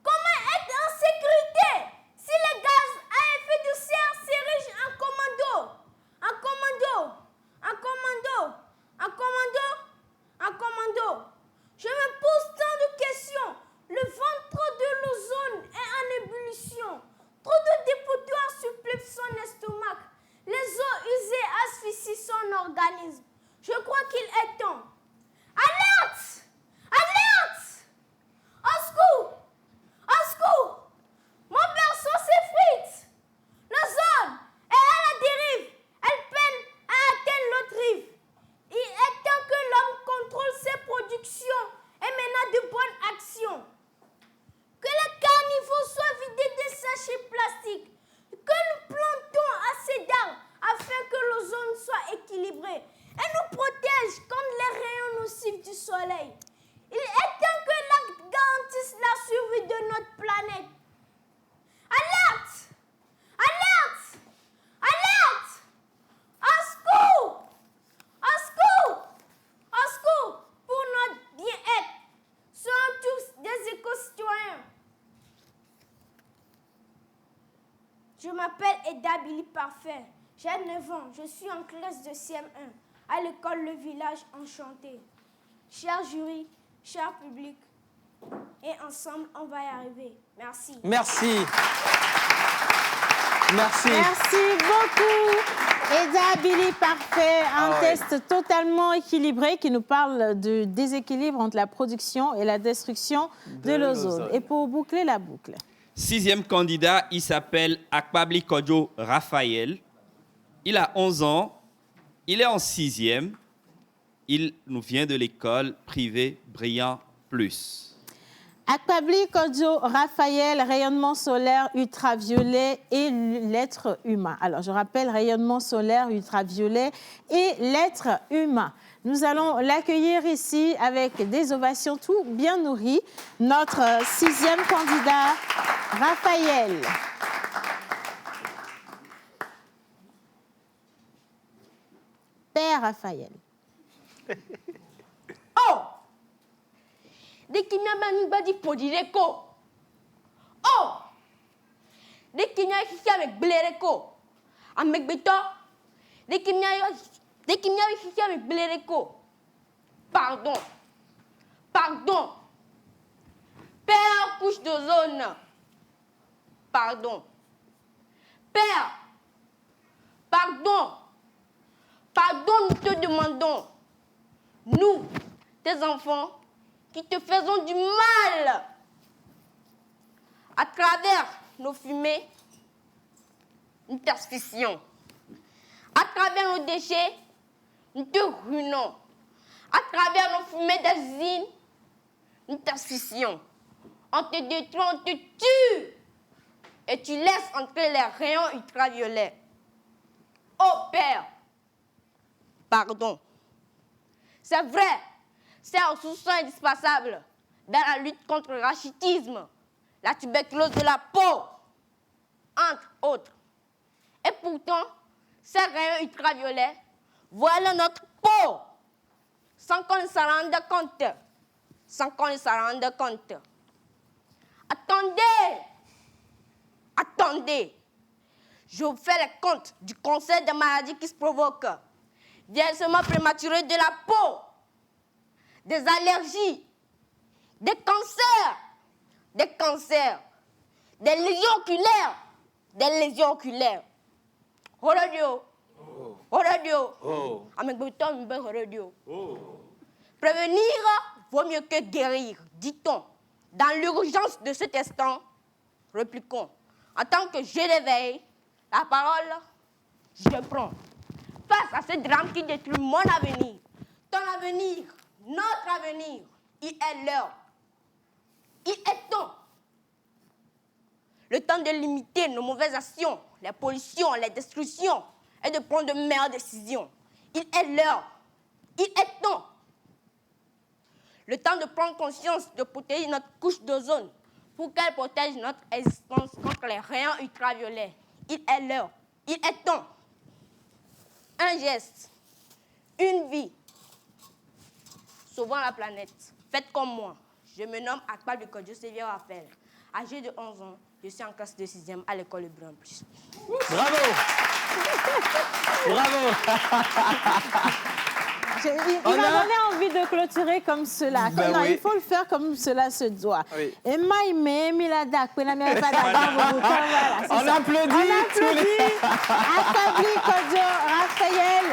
Comment être en sécurité si les gaz à effet de serre s'érigent en commando? En commando! En commando! En commando! En commando! Je me pose tant de questions. Le ventre de l'ozone est en ébullition. Trop de dépotoirs supplètent son estomac. Les eaux usées asphyxient son organisme. Je crois qu'il est temps. Alerte! Alerte! Au secours! Au secours! Mon berceau s'effrite! L'ozone est à la dérive. Elle peine à atteindre l'autre rive. Il est temps que l'homme contrôle ses productions et mène de bonnes actions. Que les carnivores soient vidés des sachets plastiques. Que nous plantons assez d'arbres afin que l'ozone soit équilibré et nous protège contre les rayons nocifs du soleil. Il est temps que l'acte garantisse la survie de notre planète. Alerte! Alerte! Alerte! Au secours! Au secours! Au secours! Pour notre bien-être. Soyons tous des éco-citoyens. Je m'appelle Eda Billy Parfait. J'ai 9 ans. Je suis en classe de CM1 à l'école Le Village Enchanté. Cher jury, cher public, et ensemble, on va y arriver. Merci. Merci. Merci. Merci beaucoup. Eda Billy Parfait, un test totalement équilibré qui nous parle du déséquilibre entre la production et la destruction de l'ozone. Et pour boucler la boucle. 6e candidat, il s'appelle Akpabli Kodjo Raphaël. Il a 11 ans. Il est en 6e. Il nous vient de l'école privée Brillant Plus. Akpabli Kodjo Raphaël, rayonnement solaire ultraviolet et l'être humain. Alors, je rappelle, rayonnement solaire ultraviolet et l'être humain. Nous allons l'accueillir ici avec des ovations tout bien nourries. Notre 6e candidat, Raphaël. Père Raphaël. Oh! Dès qu'il y a un badi pour dire quoi? Oh! Dès qu'il y a avec Blereko, avec Beto, dès qu'il y a avec Blereko. Pardon. Pardon. Père couche d'ozone. Pardon. Père. Pardon. Pardon, nous te demandons. Nous, tes enfants, qui te faisons du mal à travers nos fumées, nous t'asphyxions. À travers nos déchets, nous te ruinons. À travers nos fumées d'asile, nous t'asphyxions. On te détruit, on te tue. Et tu laisses entrer les rayons ultraviolets. Oh Père, pardon. C'est vrai, c'est un soutien indispensable dans la lutte contre le rachitisme, la tuberculose de la peau, entre autres. Et pourtant, ces rayons ultraviolets voilent notre peau sans qu'on s'en rende compte. Sans qu'on s'en rende compte. Attendez! Attendez! Je vous fais les comptes du cancer des maladies qui se provoquent. Vieillissement prématuré de la peau, des allergies, des cancers, des lésions oculaires, radio. Prévenir vaut mieux que guérir, dit-on. Dans l'urgence de cet instant, répliquons. En tant que je l'éveille, la parole, je prends. Face à ce drame qui détruit mon avenir, ton avenir, notre avenir, il est l'heure. Il est temps. Le temps de limiter nos mauvaises actions, les pollutions, les destructions, et de prendre de meilleures décisions. Il est l'heure. Il est temps. Le temps de prendre conscience de protéger notre couche d'ozone pour qu'elle protège notre existence contre les rayons ultraviolets. Il est l'heure. Il est temps. Un geste, une vie, sauvant la planète. Faites comme moi. Je me nomme Akpabli Kodjo Raphaël. Âgé de 11 ans, je suis en classe de 6e à l'école de Brun Plus. Bravo! Bravo! Il m'a donné envie de clôturer comme cela. Ben Non, oui. il faut le faire comme cela se doit. Oui. Et on applaudit. Akpabli Kodjo Raphaël,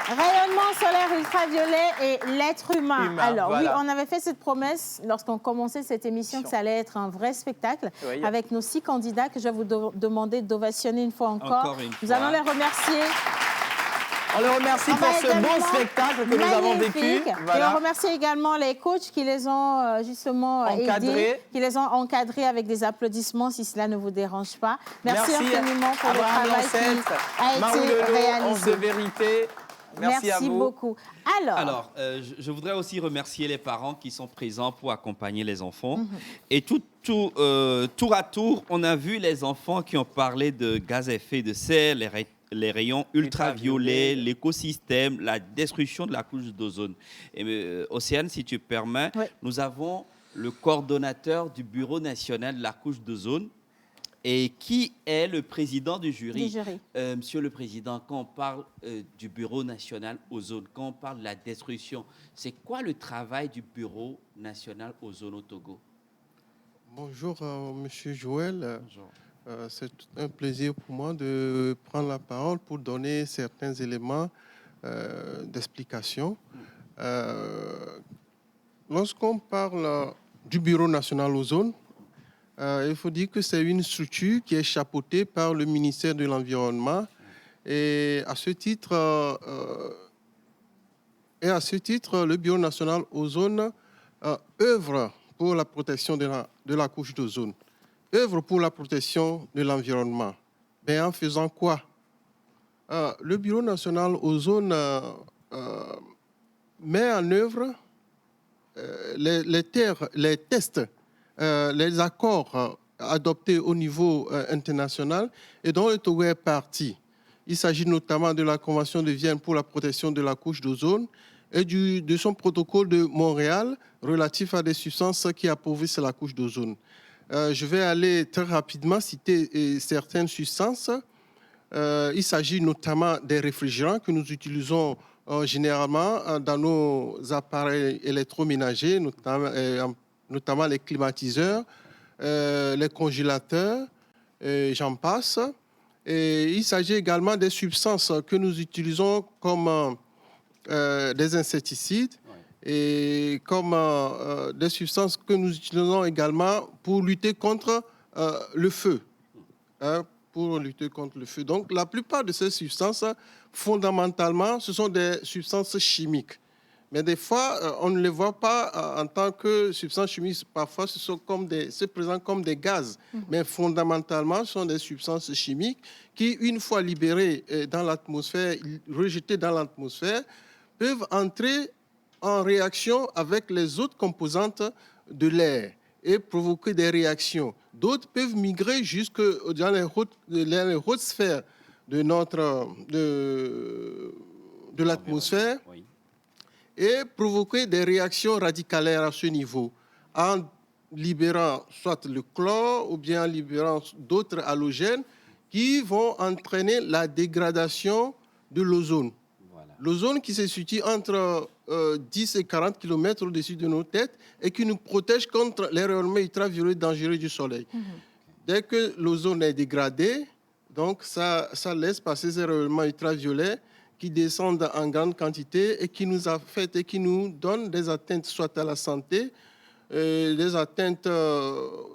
rayonnement solaire ultraviolet et l'être humain. Alors voilà. oui, on avait fait cette promesse lorsqu'on commençait cette émission que ça allait être un vrai spectacle Oui. avec nos 6 candidats que je vais vous demander d'ovationner une fois encore. Encore une Nous fois. allons les remercier. On les remercie On pour va ce beau également- spectacle que nous avons vécu. Magnifique. Et on Voilà. remercie également les coachs qui les ont justement Encadrés. aidés, qui les ont encadrés avec des applaudissements si cela ne vous dérange pas. Merci infiniment pour Abraham le travail Lancette, qui a Marou été Lelo, Once de réalisé. vérité. Merci à vous. beaucoup. Alors, Je voudrais aussi remercier les parents qui sont présents pour accompagner les enfants. Mhm. Et tour à tour, on a vu les enfants qui ont parlé de gaz à effet de serre, les rayons ultraviolets, l'écosystème, la destruction de la couche d'ozone. Et Océane, si tu permets, nous avons le coordonnateur du Bureau national de la couche d'ozone et qui est le président du jury. Du jury. Monsieur le Président, quand on parle du Bureau national ozone, quand on parle de la destruction, c'est quoi le travail du Bureau national ozone au Togo? Bonjour, Monsieur Joël. C'est un plaisir pour moi de prendre la parole pour donner certains éléments d'explication. Lorsqu'on parle du Bureau national ozone, il faut dire que c'est une structure qui est chapeautée par le ministère de l'Environnement. Et à ce titre, le Bureau national ozone œuvre pour la protection de la couche d'ozone, œuvre pour la protection de l'environnement. Mais en faisant quoi? Le Bureau national ozone met en œuvre les tests, les accords adoptés au niveau international et dont le Togo est partie. Il s'agit notamment de la Convention de Vienne pour la protection de la couche d'ozone et de son protocole de Montréal relatif à des substances qui appauvrissent la couche d'ozone. Je vais aller très rapidement citer certaines substances. Il s'agit notamment des réfrigérants que nous utilisons généralement dans nos appareils électroménagers, notamment les climatiseurs, les congélateurs, j'en passe. Et il s'agit également des substances que nous utilisons comme des insecticides et comme des substances que nous utilisons également pour lutter contre le feu. Pour lutter contre le feu. Donc, la plupart de ces substances, fondamentalement, ce sont des substances chimiques. Mais des fois, on ne les voit pas en tant que substances chimiques. Parfois, se présentent comme des gaz. Mais fondamentalement, ce sont des substances chimiques qui, une fois libérées dans l'atmosphère, rejetées dans l'atmosphère, peuvent entrer en réaction avec les autres composantes de l'air et provoquer des réactions. D'autres peuvent migrer jusque dans les hautes sphères de l'atmosphère et provoquer des réactions radicalaires à ce niveau, en libérant soit le chlore ou bien en libérant d'autres halogènes qui vont entraîner la dégradation de l'ozone. L'ozone qui se situe entre 10 et 40 km au-dessus de nos têtes et qui nous protège contre les rayonnements ultraviolets dangereux du soleil. Dès que l'ozone est dégradé, donc ça laisse passer ces rayonnements ultraviolets qui descendent en grande quantité et qui nous affectent et qui nous donnent des atteintes soit à la santé, des atteintes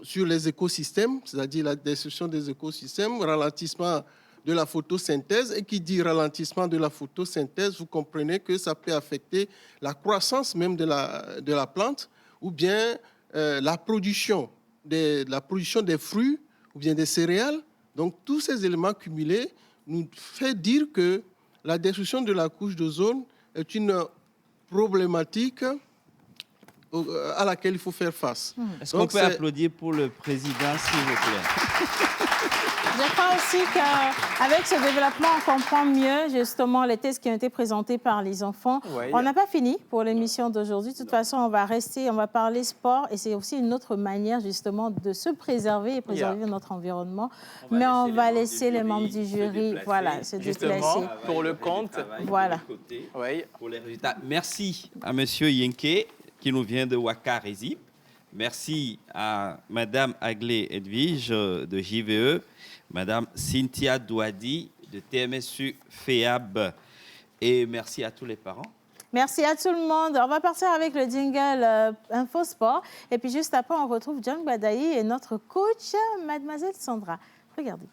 sur les écosystèmes, c'est-à-dire la destruction des écosystèmes, ralentissement de la photosynthèse. Et qui dit ralentissement de la photosynthèse, vous comprenez que ça peut affecter la croissance même de la plante ou bien la production des fruits ou bien des céréales. Donc, tous ces éléments cumulés nous fait dire que la destruction de la couche d'ozone est une problématique à laquelle il faut faire face. Est-ce qu'on peut applaudir pour le président, s'il vous plaît? Je crois aussi qu'avec ce développement, on comprend mieux justement les tests qui ont été présentés par les enfants. Oui. On n'a pas fini pour l'émission d'aujourd'hui. De toute façon, on va parler sport et c'est aussi une autre manière justement de se préserver et préserver notre environnement. Mais on va laisser les membres du jury se déplacer. Pour le compte. Voilà. Pour les résultats. Merci à M. Yenke qui nous vient de Ouakka-Résip. Merci à Mme Aglé Edwige de JVE, Mme Cynthia Douadi de TMSU FEAB et merci à tous les parents. Merci à tout le monde. On va partir avec le jingle Infosport et puis juste après on retrouve John Badaï et notre coach, Mademoiselle Sandra. Regardez.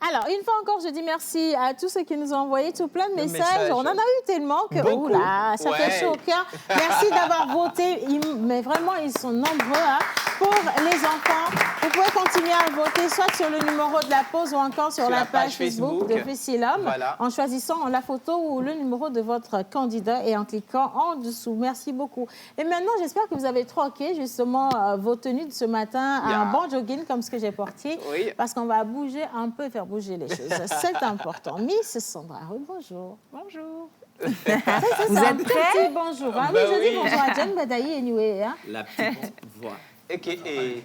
Alors, une fois encore, je dis merci à tous ceux qui nous ont envoyé tout plein de messages. On en a eu tellement que ça fait chaud au cœur. Merci d'avoir voté. Mais vraiment, ils sont nombreux pour les enfants. Vous pouvez continuer à voter soit sur le numéro de la pause ou encore sur la page Facebook de Fessilum en choisissant la photo ou le numéro de votre candidat et en cliquant en dessous. Merci beaucoup. Et maintenant, j'espère que vous avez troqué justement vos tenues de ce matin à un bon jogging comme ce que j'ai porté parce qu'on va bouger un peu et faire bouger les choses. C'est important. Miss Sandra, bonjour. Bonjour. Vous êtes prêts? Bonjour. Oui, je dis bonjour à John Badaï anyway. La petite voix.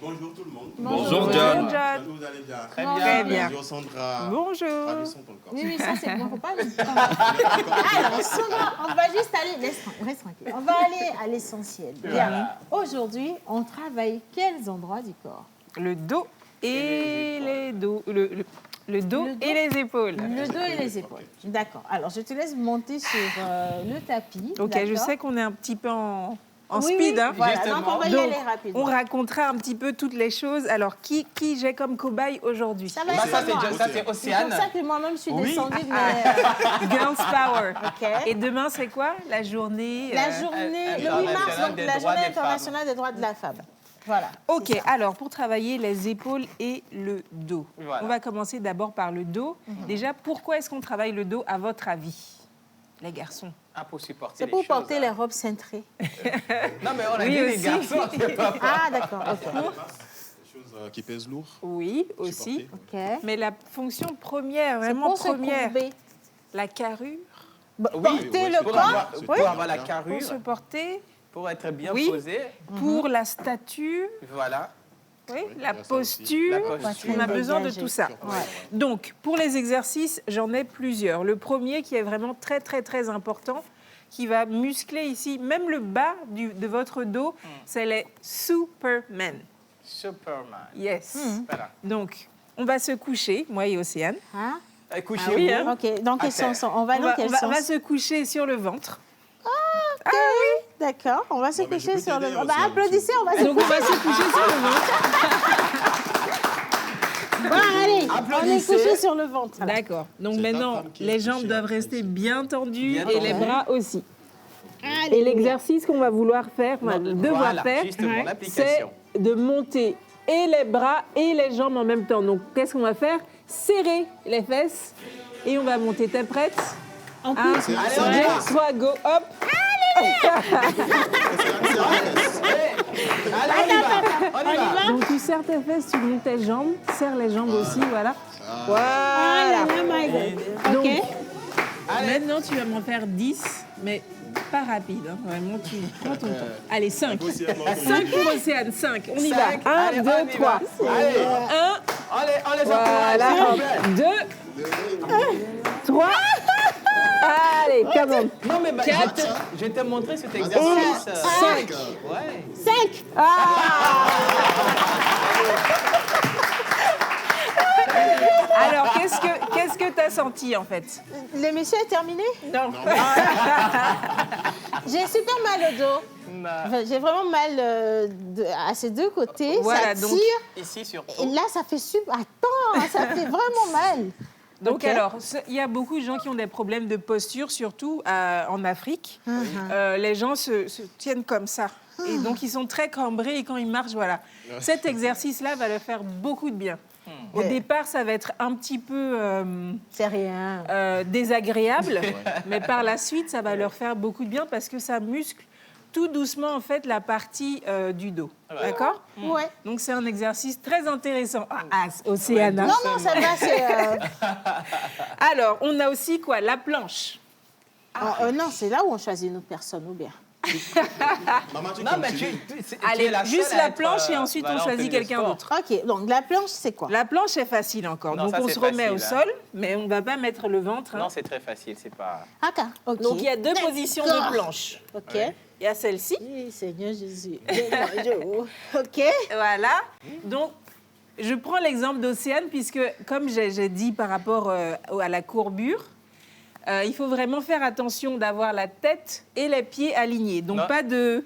Bonjour tout le monde. Bonjour John. Vous allez bien? Très bien. Bonjour Sandra. Bonjour. Oui, ça c'est bon. Faut pas Alors Sandra, on va juste aller. Reste tranquille. On va aller à l'essentiel. Bien. Aujourd'hui, on travaille quels endroits du corps? Le dos et les dos. Le dos Le dos et les épaules. Le dos et les épaules. D'accord. Alors, je te laisse monter sur le tapis. Ok, je d'accord. sais qu'on est un petit peu en Oui, speed. oui, Hein. voilà, donc on va y aller rapidement. On racontera un petit peu toutes les choses. Alors, qui j'ai comme cobaye aujourd'hui? Ça va être ça, moi. c'est C'est Océane. pour ça que moi-même, je suis descendue de mes... Girls Power. Ok. Et demain, c'est quoi? La journée La journée, le 8 mars, donc la journée internationale des droits de la femme. Voilà. Ok, alors pour travailler les épaules et le dos, Voilà. on va commencer d'abord par le dos. Déjà, pourquoi est-ce qu'on travaille le dos, à votre avis, les garçons? Ah, pour supporter C'est les pour choses, porter hein. les robes cintrées. Non, mais on a Oui, dit les aussi. garçons, c'est pas vrai. Ah, d'accord. Ok. Des choses qui pèsent lourd. Oui, aussi. Ok. Mais la fonction première, C'est vraiment pour se première, courber. la carrure, Porter le pour corps. avoir, Oui. pour avoir la pour carrure, se porter, pour être bien Oui. posé. pour la stature, Voilà. oui, la posture. La posture. On a besoin de Dégagé. tout ça. Ouais. Donc, pour les exercices, j'en ai plusieurs. Le premier qui est vraiment très, très, très important, qui va muscler ici, même le bas de votre dos, c'est les Superman. Superman. Yes. Voilà. Donc, on va se coucher, moi et Océane. Hein? Couchez-vous. Ah oui, hein. Ok, dans quel terre. sens? On va dans quel on sens? va se coucher sur le ventre. Ok, d'accord. On va se Bon, mais je coucher peux sur le t'aider ventre. aussi, Bah, applaudissez, on va se Donc, on va se coucher sur le ventre. Bon, allez, on est Applaudissez. couché sur le ventre. là. D'accord. Donc, C'est ta maintenant, femme qui est les jambes couchée doivent après rester aussi. bien tendues Bien et les tendues. bras aussi. Allez. Et l'exercice qu'on va vouloir faire, on va devoir Voilà, faire, justement, c'est l'application. de monter et les bras et les jambes en même temps. Donc, qu'est-ce qu'on va faire? Serrer les fesses et on va monter. T'es prête? On 1, couche. 2, Allez, on y va. 3, go, hop! Allez, on y va. On y va. Donc, tu serres tes fesses, tu montes tes jambes, serre les jambes aussi, voilà. Ah Voilà. là là, my God. Donc, Ok. maintenant, tu vas m'en faire 10, mais pas rapide. Hein. Vraiment, tu prends ton temps. Allez, 5. 5 pour Océane, 5. On y va. 5. 1, Allez, 2, on y 3. va. Allez. 1, On les voilà, encourage. hop. 2, 3. Allez, come on. Non, mais Quatre. je vais te montrer cet exercice. 5. Ouais. 5. Alors, qu'est-ce que tu as senti, en fait? L'émission est terminée? Non. J'ai super mal au dos. Non. Enfin, j'ai vraiment mal à ces deux côtés. Voilà, ça donc, tire. Ici, surtout. Et là, ça fait super... Attends, ça fait vraiment mal. Donc Ok. alors, il y a beaucoup de gens qui ont des problèmes de posture, surtout en Afrique. Les gens se tiennent comme ça. Et donc, ils sont très cambrés et quand ils marchent, voilà. Cet exercice-là va leur faire beaucoup de bien. Au départ, ça va être un petit peu C'est rien. désagréable, mais par la suite, ça va leur faire beaucoup de bien parce que ça muscle tout doucement, en fait, la partie du dos. D'accord? Ouais. Donc, c'est un exercice très intéressant. Océane. Non, non, ça va, c'est... Alors, on a aussi quoi? La planche. non, c'est là où on choisit une autre personne, ou bien? Maman, tu Non, mais continues. tu Allez, es la juste seule à la être, planche et ensuite voilà, on en choisit tenue de quelqu'un sport. d'autre. Ok, donc la planche, c'est quoi? La planche est facile encore. Non, donc ça, on c'est se remet au facile, hein. sol, mais on ne va pas mettre le ventre. hein. Non, c'est très facile, c'est pas... Ok. Ok. Donc il y a deux positions de planche. Ok. Ouais. Il y a celle-ci. Oui, Seigneur Jésus. Ok. Voilà. Donc je prends l'exemple d'Océane puisque, comme j'ai dit par rapport à la courbure, il faut vraiment faire attention d'avoir la tête et les pieds alignés. Donc Non. pas de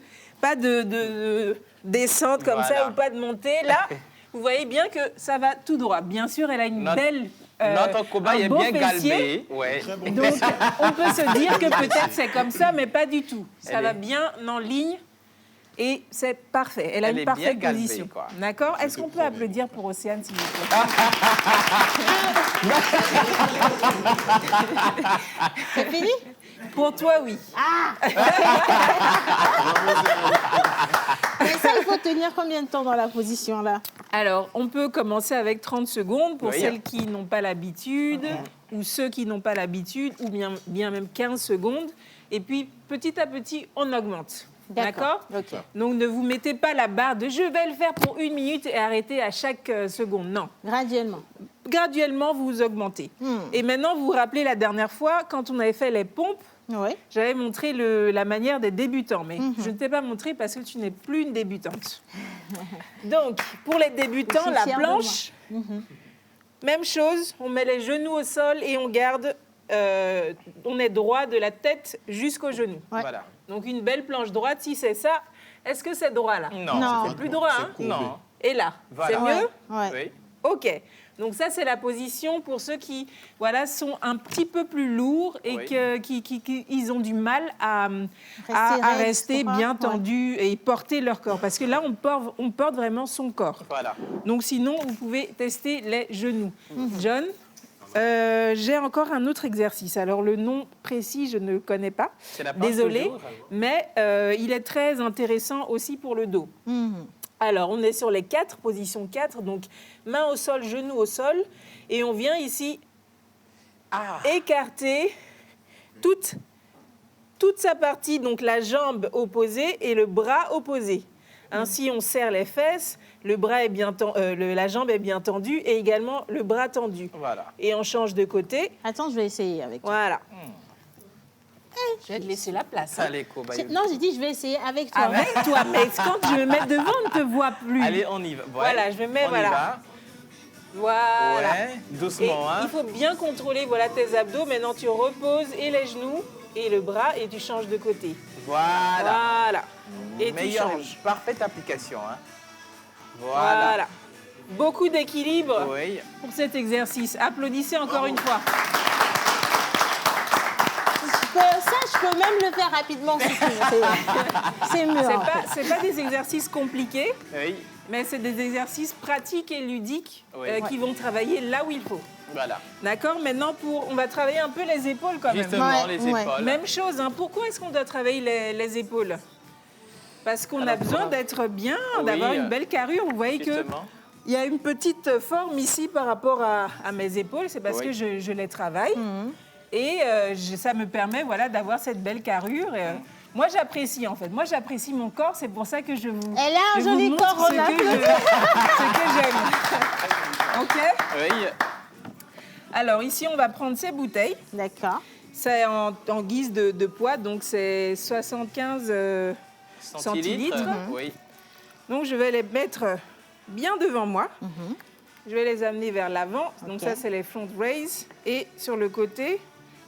descente comme ça Voilà. ou pas de montée. Là, vous voyez bien que ça va tout droit. Bien sûr, elle a une belle... Notre cobaye un est beau bien fessier. galbée. Ouais. Donc, on peut se dire que peut-être c'est comme ça, mais pas du tout. Ça Elle va est- bien en ligne et c'est parfait. Elle a Elle une est bien parfaite galbée, position. quoi. D'accord? Est-ce qu'on peut applaudir pour Océane, s'il vous plaît? C'est fini? Pour toi, oui. Mais ça, il faut tenir combien de temps dans la position, là? Alors, on peut commencer avec 30 secondes pour Oui. celles qui n'ont pas l'habitude, ou ceux qui n'ont pas l'habitude, ou bien même 15 secondes. Et puis, petit à petit, on augmente. D'accord? Ok. Donc, ne vous mettez pas la barre de « je vais le faire pour 1 minute » et arrêtez à chaque seconde. Non. Graduellement. Graduellement, vous augmentez. Et maintenant, vous vous rappelez la dernière fois, quand on avait fait les pompes, Oui. j'avais montré la manière des débutants, mais je ne t'ai pas montré parce que tu n'es plus une débutante. Donc, pour les débutants, Je suis la fière de planche, Même chose, on met les genoux au sol et on garde, on est droit de la tête jusqu'aux genoux. Voilà. Donc une belle planche droite, si c'est ça, est-ce que c'est droit là? Non. C'est plus droit, hein? Non. Et là, Voilà. c'est mieux? Oui. Ok. Donc ça, c'est la position pour ceux qui sont un petit peu plus lourds et ils ont du mal à rester bien tendus et porter leur corps. Parce que là, on porte vraiment son corps. Voilà. Donc sinon, vous pouvez tester les genoux. John, j'ai encore un autre exercice. Alors le nom précis, je ne le connais pas. C'est la planche Désolée. toujours. Mais il est très intéressant aussi pour le dos. Alors, on est sur les 4, position 4, donc main au sol, genou au sol, et on vient ici écarter toute sa partie, donc la jambe opposée et le bras opposé. Ainsi, on serre les fesses, la jambe est bien tendue et également le bras tendu. Voilà. Et on change de côté. Attends, je vais essayer avec toi. Voilà. Je vais te laisser la place. hein. Allez, Kobayashi. Non, j'ai dit je vais essayer avec toi. Avec toi, mais quand je vais me mettre devant, on ne te voit plus. Allez, on y va. Ouais. Voilà, je me mets, On y voilà. va. Voilà. Ouais, doucement. Et hein. il faut bien contrôler tes abdos. Maintenant, tu reposes et les genoux et le bras et tu changes de côté. Voilà. Et tu Meilleure, changes. parfaite application. Hein. Voilà. Beaucoup d'équilibre Oui. pour cet exercice. Applaudissez encore une fois. Je peux même le faire rapidement si tu veux. C'est mieux. en fait. C'est pas des exercices compliqués, Oui. mais c'est des exercices pratiques et ludiques Oui. qui vont travailler là où il faut. Voilà. D'accord. Maintenant, on va travailler un peu les épaules quand même. Justement, les épaules. Même chose. Hein. Pourquoi est-ce qu'on doit travailler les épaules? Parce qu'on a besoin d'être bien, d'avoir une belle carrure. Vous voyez que il y a une petite forme ici par rapport à mes épaules. C'est parce que je les travaille. Et ça me permet d'avoir cette belle carrure. Moi, j'apprécie en fait. Moi, j'apprécie mon corps. C'est pour ça que je vous Elle a un je vous joli montre corps, ce que j'aime. OK? Oui. Alors ici, on va prendre ces bouteilles. D'accord. C'est en guise de poids, donc c'est 75 centilitres. Oui. Donc je vais les mettre bien devant moi. Je vais les amener vers l'avant. Donc ça, c'est les front raise. Et sur le côté,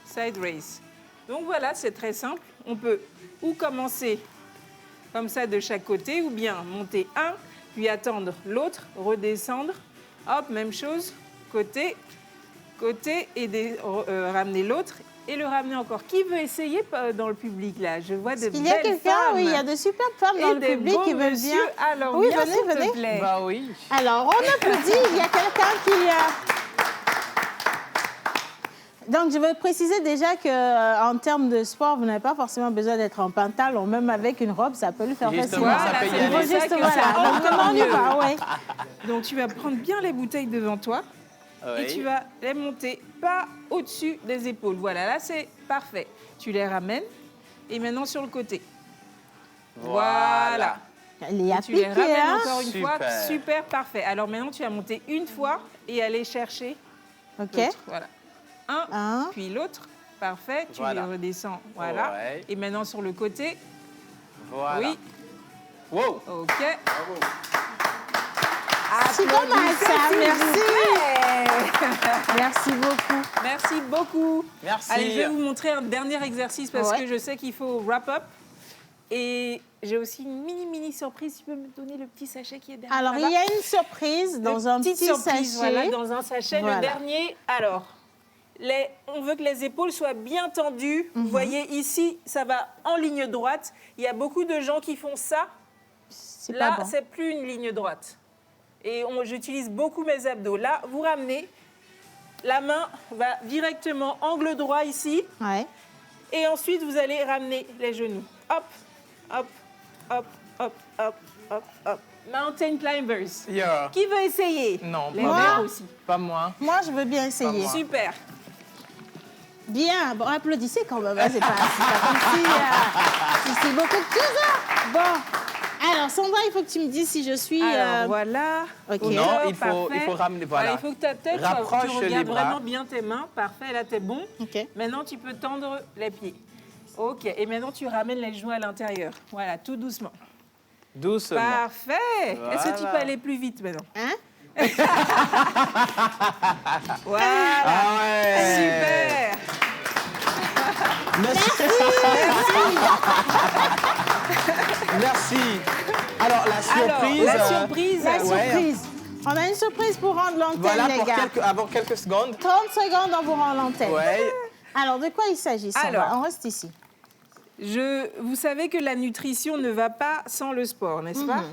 side raise. Donc voilà, c'est très simple. On peut ou commencer comme ça de chaque côté, ou bien monter un, puis attendre l'autre, redescendre. Hop, même chose, côté, et ramener l'autre et le ramener encore. Qui veut essayer dans le public là? Je vois de belles femmes. Il y a quelqu'un, oui, il y a de superbes femmes dans le public qui veulent bien. Alors, oui, viens, venez, s'il te venez. plaît. Bah oui. Alors, on applaudit. Il y a quelqu'un qui... Donc, je veux préciser déjà qu'en termes de sport, vous n'avez pas forcément besoin d'être en pantalon. Même avec une robe, ça peut le faire Justement, facilement. ça peut y Il faut aller. juste, voilà. Donc, comment on y va, ouais. Donc, tu vas prendre bien les bouteilles devant toi. Et tu vas les monter pas au-dessus des épaules. Voilà, là, c'est parfait. Tu les ramènes. Et maintenant, sur le côté. Voilà. Elle est Et tu les appliquée, ramènes hein. encore une fois. Super. Super, parfait. Alors maintenant, tu vas monter une fois et aller chercher OK. l'autre. Voilà. Un, Un. puis l'autre. Parfait. Tu Voilà. les redescends. Voilà. Ouais. Et maintenant, sur le côté. Voilà. Oui. Wow. OK. C'est pas mal, ça. S'il vous Merci. plaît. Merci beaucoup. Merci beaucoup. Merci. Allez, je vais vous montrer un dernier exercice parce Ouais. que je sais qu'il faut wrap up. Et j'ai aussi une mini surprise. Tu peux me donner le petit sachet qui est derrière? Alors, il y a une surprise dans un petit surprise, sachet. Voilà, dans un sachet. Voilà. Le dernier, alors, on veut que les épaules soient bien tendues. Vous voyez ici, ça va en ligne droite. Il y a beaucoup de gens qui font ça. Là, pas bon. c'est plus une ligne droite. Et j'utilise beaucoup mes abdos. Là, vous ramenez. La main va directement angle droit ici. Ouais. Et ensuite, vous allez ramener les genoux. Hop, hop, hop, hop, hop, hop, hop. Mountain climbers. Yeah. Qui veut essayer? Non, Les pas verts moi. aussi. Pas moi. Moi, je veux bien essayer. moi. Super. Bien. Bon, applaudissez quand même. Hein, c'est pas comme si c'est beaucoup de choses. Hein. Bon. Alors, Sandra, il faut que tu me dises si je suis... Alors, voilà. OK. Non, il Parfait. faut ramener. Voilà. Il faut que ta tête, Rapproche tu les regardes bras. vraiment bien tes mains. Parfait, là, t'es bon. OK. Maintenant, tu peux tendre les pieds. OK. Et maintenant, tu ramènes les genoux à l'intérieur. Voilà, tout doucement. Doucement. Parfait. Est-ce que tu peux Voilà. aller plus vite maintenant? Hein? Voilà. Ah ouais. Super. Merci. Merci. Alors, la surprise. La surprise. La ouais. surprise. On a une surprise pour rendre l'antenne, Voilà les pour gars. avant quelques secondes. 30 secondes, on vous rend l'antenne. Ouais. Alors, de quoi il s'agit, Sandra? Alors. On reste ici. Vous savez que la nutrition ne va pas sans le sport, n'est-ce pas?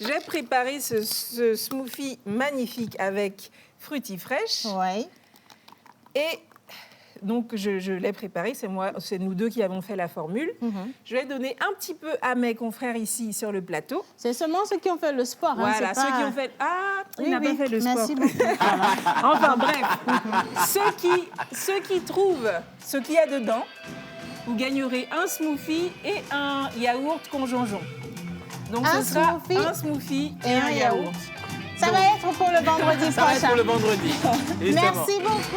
J'ai préparé ce smoothie magnifique avec fruitifraîche. Oui. Et donc, je l'ai préparé. C'est nous deux qui avons fait la formule. Je vais donner un petit peu à mes confrères ici sur le plateau. C'est seulement ceux qui ont fait le sport. Hein, Voilà, c'est ceux pas... qui ont fait... Ah, Oui, il n'a oui, pas fait le sport. merci beaucoup. Enfin, bref. Ceux qui trouvent ce qu'il y a dedans, vous gagnerez un smoothie et un yaourt conjonjon. Donc, Un ce sera smoothie un smoothie et un yaourt. Ça va être pour le vendredi Ça va être prochain. pour le vendredi. Justement. Merci beaucoup.